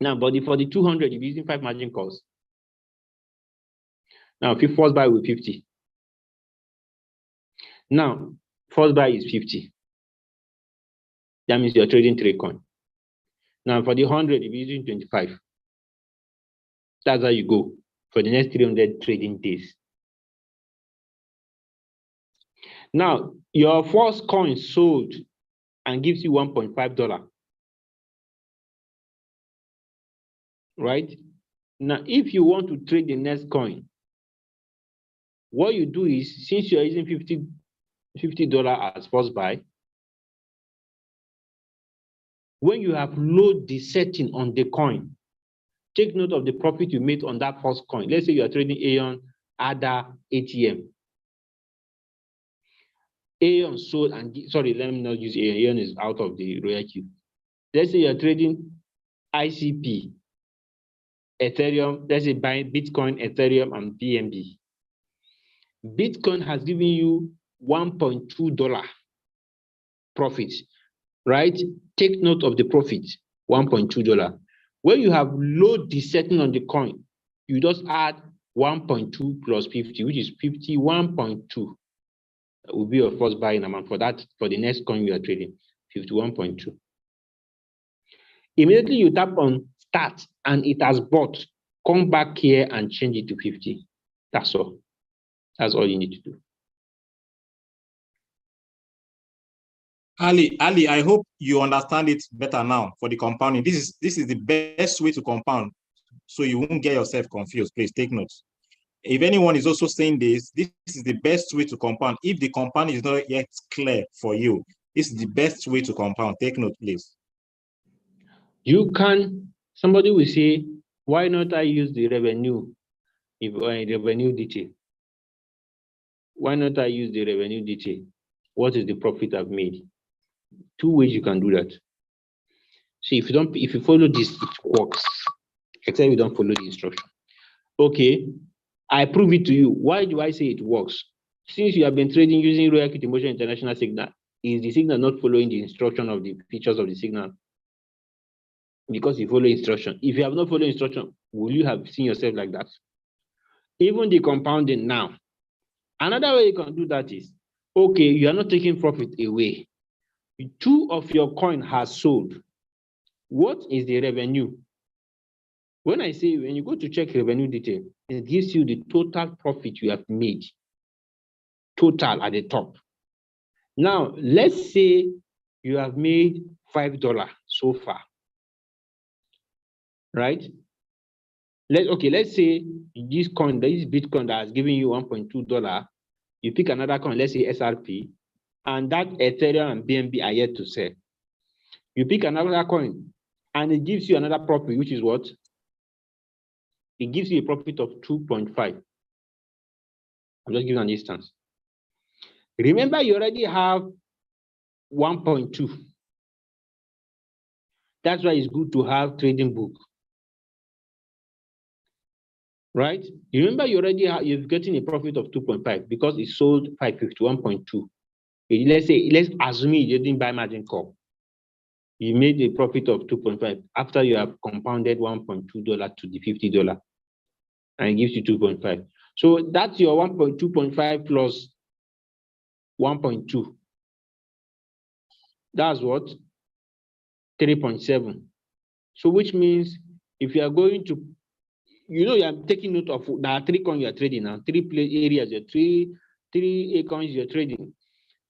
Now, but for the 200, you're using 5 margin calls. Now, if you first buy with 50. Now, first buy is 50. That means you're trading 3 coins. Now, for the 100, you're using 25. That's how you go for the next 300 trading days. Now, your first coin sold and gives you $1.5. Right? Now, if you want to trade the next coin, what you do is, since you're using $50 as first buy, when you have load the setting on the coin, take note of the profit you made on that first coin. Let's say you are trading Aeon, ADA, ATM. Aeon sold and sorry, let me not use Aeon. Aeon is out of the royal queue. Let's say you're trading ICP, Ethereum, let's say buying Bitcoin, Ethereum, and BNB. Bitcoin has given you $1.2 profit, right? Take note of the profit, $1.2. When you have load the setting on the coin, you just add 1.2 plus 50, which is 51.2. That will be your first buying amount for that, for the next coin you are trading, 51.2. Immediately you tap on start and it has bought, come back here and change it to 50. That's all. That's all you need to do. Ali, I hope you understand it better now for the compounding. This is the best way to compound, so you won't get yourself confused. Please take notes. If anyone is also saying this is the best way to compound. If the compound is not yet clear for you, this is the best way to compound. Take note, please. You can, somebody will say, why not I use the revenue, revenue detail? Why not I use the revenue detail? What is the profit I've made? 2 ways you can do that. See, if you follow this, it works. Except you don't follow the instruction. Okay, I prove it to you. Why do I say it works? Since you have been trading using Rqtmi Motion International signal, is the signal not following the instruction of the features of the signal? Because you follow instruction. If you have not followed instruction, will you have seen yourself like that? Even the compounding now. Another way you can do that is, okay, you are not taking profit away. 2 of your coin has sold. What is the revenue? When I say, when you go to check revenue detail, it gives you the total profit you have made. Total at the top. Now, let's say you have made $5 so far. Right? Let's say this coin, this Bitcoin that has given you $1.2, you pick another coin, let's say SRP, and that Ethereum and BNB are yet to sell. You pick another coin, and it gives you another profit, which is what? It gives you a profit of 2.5. I'm just giving an instance. Remember, you already have 1.2. That's why it's good to have trading book. Right? You remember you already have, you're getting a profit of 2.5 because it sold 551.2. Let's assume you didn't buy margin call. You made a profit of 2.5 after you have compounded $1.2 to the $50, and it gives you 2.5. So that's your 2.5 plus 1.2. That's what? 3.7. So which means if you are going to, you are taking note of there are 3 coins you are trading now, 3 areas, three coins you're trading.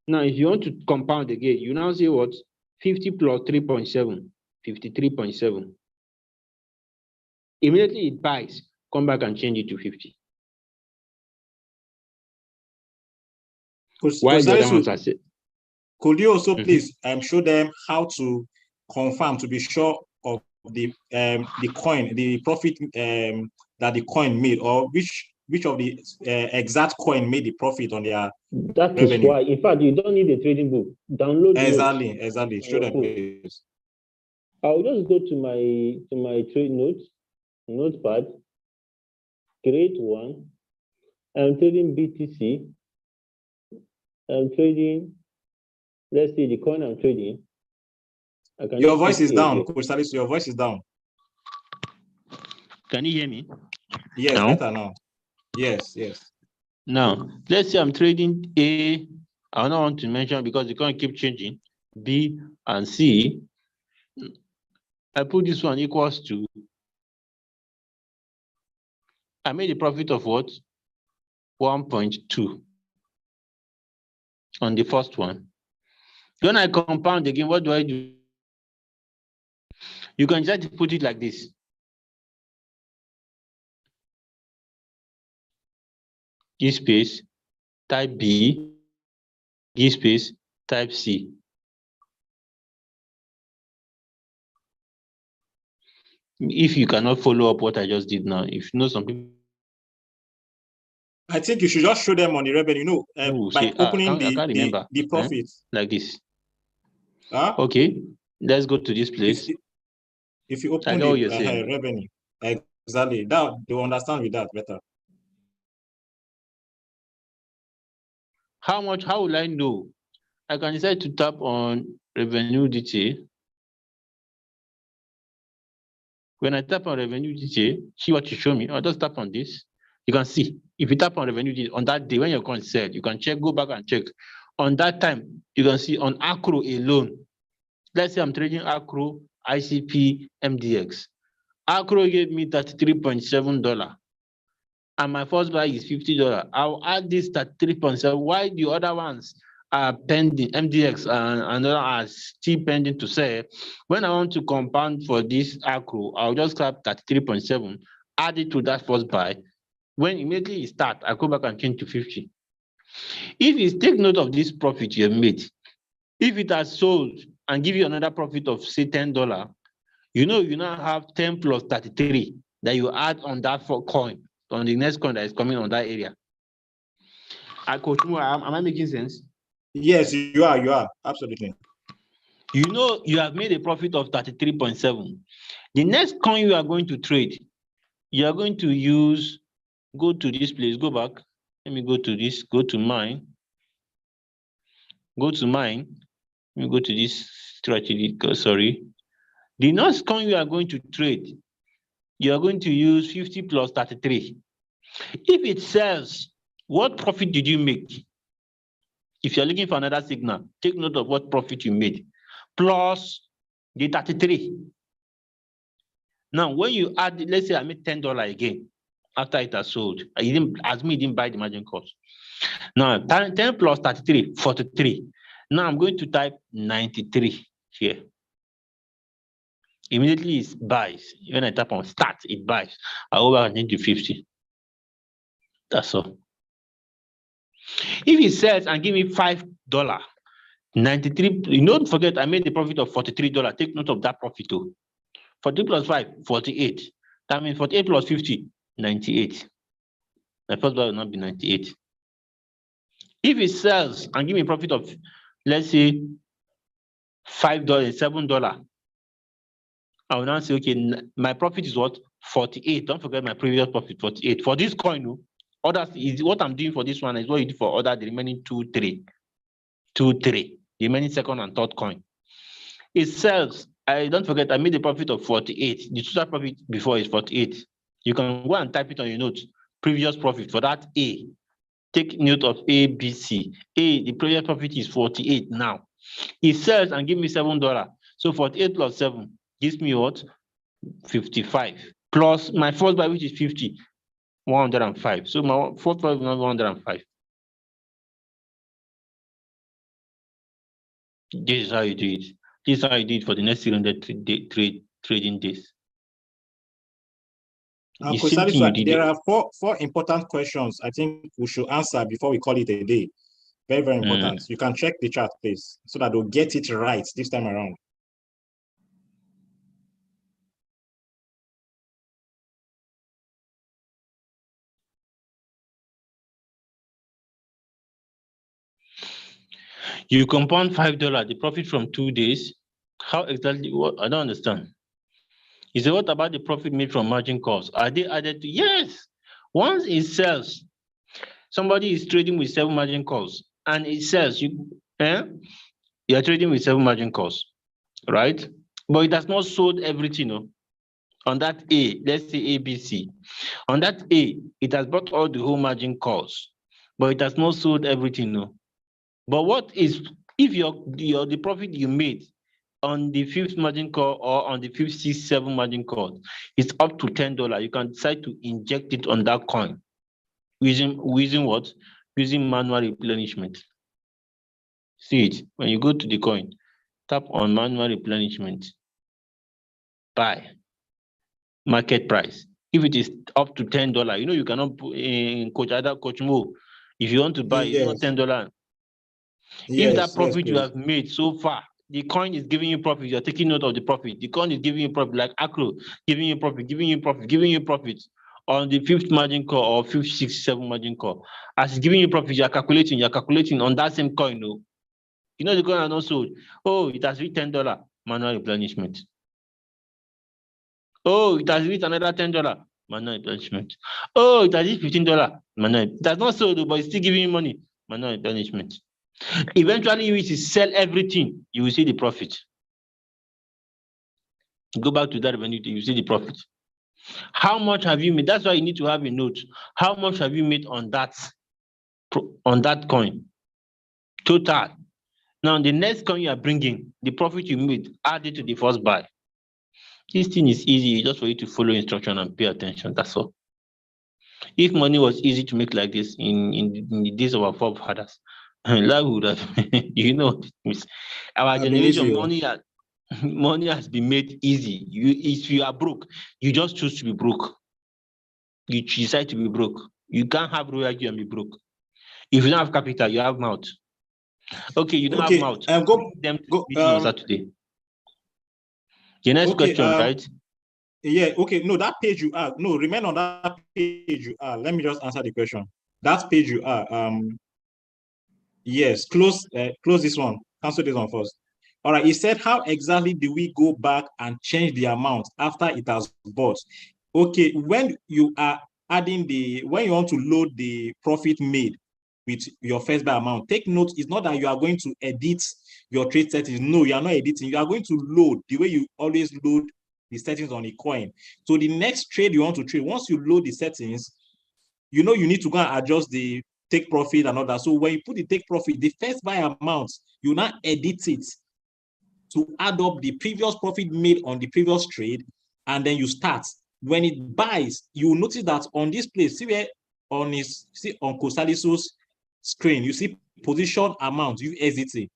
Now, if you want to compound again, you now say what? 50 plus 3.7, 53.7. Immediately it buys, come back and change it to 50. Why the other ones are set? Could you also please show them how to confirm to be sure of the coin, the profit that the coin made, or which which of the exact coin made the profit on their That revenue. is why, in fact, you don't need a trading book. Download Exactly, notes exactly. on Show your them, phone. please. I'll just go to my trade notes, notepad, create one. I'm trading BTC. I'm trading, let's see the coin I'm trading. I can Your just voice pick is A down, here. Coach Salisu, your voice is down. Can you hear me? Yes, No? better now. Yes, yes. Now, let's say I'm trading A. I don't want to mention because you can't keep changing. B and C. I put this one equals to. I made a profit of what? 1.2 on the first one. When I compound again, what do I do? You can just put it like this. Give space, type B, give space, type C. If you cannot follow up what I just did now, if you know some people. I think you should just show them on the revenue, by Say, opening I can't remember. the profits. Like this. Huh? Okay, let's go to this place. If you I open know what the you're saying. revenue, exactly, that they understand with that better. How will I know? I can decide to tap on revenue detail. When I tap on revenue detail, see what you show me. I'll just tap on this. You can see if you tap on revenue detail on that day when your coin said, you can check, go back and check. On that time, you can see on Acro alone. Let's say I'm trading Acro, ICP, MDX. Acro gave me $33.7. And my first buy is $50. I'll add this 33.7. Why the other ones are pending, MDX and another are still pending to sell. When I want to compound for this Acro, I'll just grab 33.7, add it to that first buy. When immediately it starts, I go back and change to 50. If you take note of this profit you have made, if it has sold and give you another profit of say $10, you now have 10 plus 33 that you add on that coin, on the next coin that is coming on that area. Coach, am I making sense? Yes, you are, absolutely. You have made a profit of 33.7. The next coin you are going to trade, you are going to use, go to this place, go back. Let me go to this, go to mine. Go to mine. Let me go to this strategy, sorry. The next coin you are going to trade, you are going to use 50 plus 33. If it sells, what profit did you make? If you're looking for another signal, take note of what profit you made, plus the 33. Now, when you add, let's say I made $10 again after it has sold. You didn't buy the margin cost. Now, 10 plus 33, 43. Now I'm going to type 93 here. Immediately it buys. When I tap on start, it buys. I go back into 50. That's all. If it sells and give me $5, 93, don't forget I made the profit of $43. Take note of that profit too. 40 plus 5, 48. That means 48 plus 50, 98. My first buy will not be 98. If it sells and give me a profit of, let's say, $5, $7, I will now say, okay, my profit is what? 48. Don't forget my previous profit, 48. For this coin, others is what I'm doing for this one is what you do for other, the remaining 2, 3. 2, 3. The remaining second and third coin. It sells. I don't forget, I made a profit of 48. The total profit before is 48. You can go and type it on your notes. Previous profit for that A. Take note of A, B, C. A, the previous profit is 48 now. It sells and give me $7. So 48 plus 7 gives me what? 55. Plus my first buy, which is 50, 105. So my fourth buy is 105. This is how you do it. This is how you do it for the next 300 trading days. The same thing you did. There are four important questions I think we should answer before we call it a day. Very, very important. You can check the chat, please, so that we'll get it right this time around. You compound $5, the profit from 2 days. How exactly? What? I don't understand. He said, what about the profit made from margin calls? Are they added to? Yes. Once it sells, somebody is trading with 7 margin calls, and it sells. You are trading with 7 margin calls, right? But it has not sold everything. No? On that A, let's say ABC. On that A, it has bought all the whole margin calls, but it has not sold everything. No. But what is if the profit you made on the 5th margin call or on the 5th, 6th, 7th margin call is up to $10, you can decide to inject it on that coin using what? Using manual replenishment. See it when you go to the coin, tap on manual replenishment, buy, market price. If it is up to $10, you cannot put in Coach Mo. If you want to buy, it's not $10. If that profit you have made so far, the coin is giving you profit, you're taking note of the profit. The coin is giving you profit, like Acro, giving you profit, giving you profit, giving you profit on the 5th margin call or 5th, 6th, 7th margin call. As it's giving you profit, you're calculating on that same coin. No? The coin are not sold. Oh, it has reached $10, manual replenishment. Oh, it has reached another $10, manual replenishment. Oh, it has reached $15, manual. It has not sold, but it's still giving you money, manual replenishment. Eventually, you will sell everything, you will see the profit. Go back to that revenue, you see the profit. How much have you made? That's why you need to have a note. How much have you made on that coin? Total. Now, the next coin you are bringing, the profit you made, add it to the first buy. This thing is easy, just for you to follow instruction and pay attention. That's all. If money was easy to make like this in the days of our forefathers, that would have, our generation, money has been made easy. If you are broke, you just choose to be broke. You decide to be broke. You can't have royalty and be broke. If you don't have capital, you have mouth. Okay, you don't have mouth. Go on Saturday. The next question, right? Yeah, okay. No, that page you are. No, remain on that page you are. Let me just answer the question. That page you are. Yes, close this one. Cancel this one first. All right. He said, how exactly do we go back and change the amount after it has bought? Okay, when you are adding when you want to load the profit made with your first buy amount, take note, it's not that you are going to edit your trade settings. No, you are not editing. You are going to load the way you always load the settings on a coin. So the next trade you want to trade, once you load the settings, you need to go and adjust the take profit and all that. So when you put the take profit, the first buy amount, you now edit it to add up the previous profit made on the previous trade, and then you start. When it buys, you will notice that on this place, see where on Kosaliso's screen, you see position amount, USDT.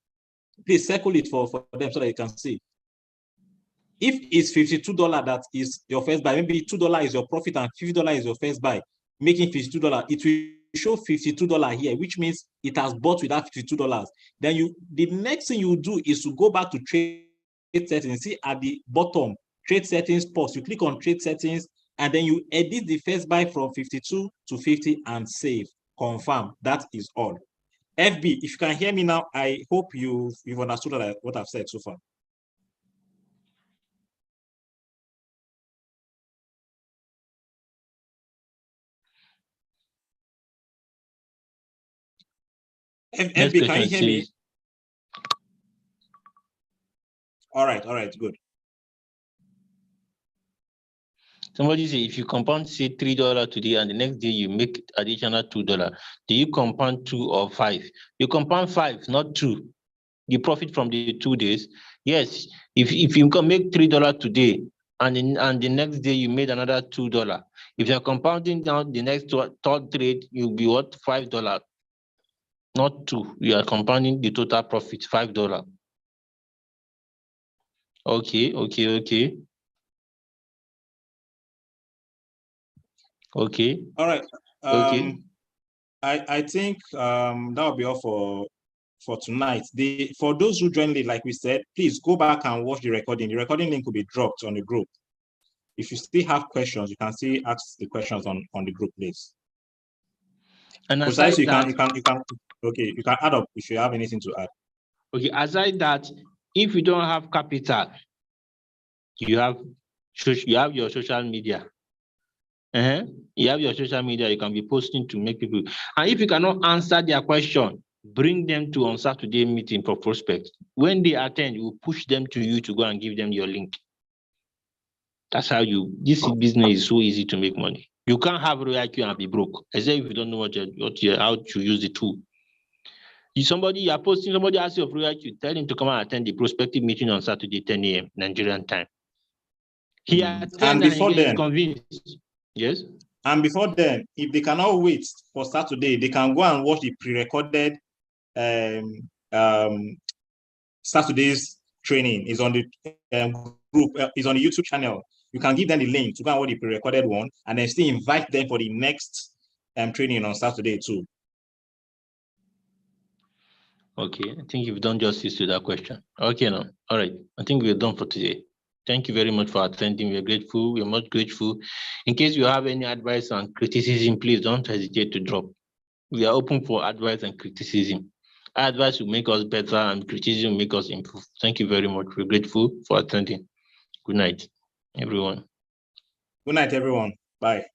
Please circle it for them so that you can see. If it's $52 that is your first buy, maybe $2 is your profit and $50 is your first buy, making $52, it will show $52 here, which means it has bought with that $52. Then the next thing you do is to go back to trade settings. See at the bottom, trade settings post. You click on trade settings, and then you edit the first buy from 52 to 50 and save. Confirm. That is all. FB, if you can hear me now, I hope you've understood what I've said so far. FB, can you hear me? All right, good. Somebody say if you compound say $3 today and the next day you make additional $2, do you compound 2 or 5? You compound 5, not 2. You profit from the 2 days. Yes, if you can make $3 today and the next day you made another $2. If you're compounding down the next third trade, you'll be what? $5. Not 2. You are compounding the total profit, $5. Okay. All right. Okay. I think that will be all for tonight. For those who joined late, like we said, please go back and watch the recording. The recording link will be dropped on the group. If you still have questions, you can still ask the questions on the group, please. And aside you can add up if you have anything to add. Okay, aside that, if you don't have capital, you have your social media. You have your social media, you can be posting to make people. And if you cannot answer their question, bring them to on Saturday meeting for prospects. When they attend, you push them to you to go and give them your link. That's how this business is so easy to make money. You can't have ROIQ and be broke, except if you don't know how to use the tool. You are posting, somebody asks you of ROIQ, tell him to come and attend the prospective meeting on Saturday, 10 a.m. Nigerian time. He attends and he gets convinced. Yes. And before then, if they cannot wait for Saturday, they can go and watch the pre-recorded Saturday's training. Is on the group, is on the YouTube channel. You can give them the link to go and watch the pre-recorded one, and then still invite them for the next training on Saturday too. Okay, I think you've done justice to that question. Okay, now, all right. I think we're done for today. Thank you very much for attending. We're grateful. We're much grateful. In case you have any advice and criticism, please don't hesitate to drop. We are open for advice and criticism. Advice will make us better and criticism will make us improve. Thank you very much. We're grateful for attending. Good night, everyone. Good night, everyone. Bye.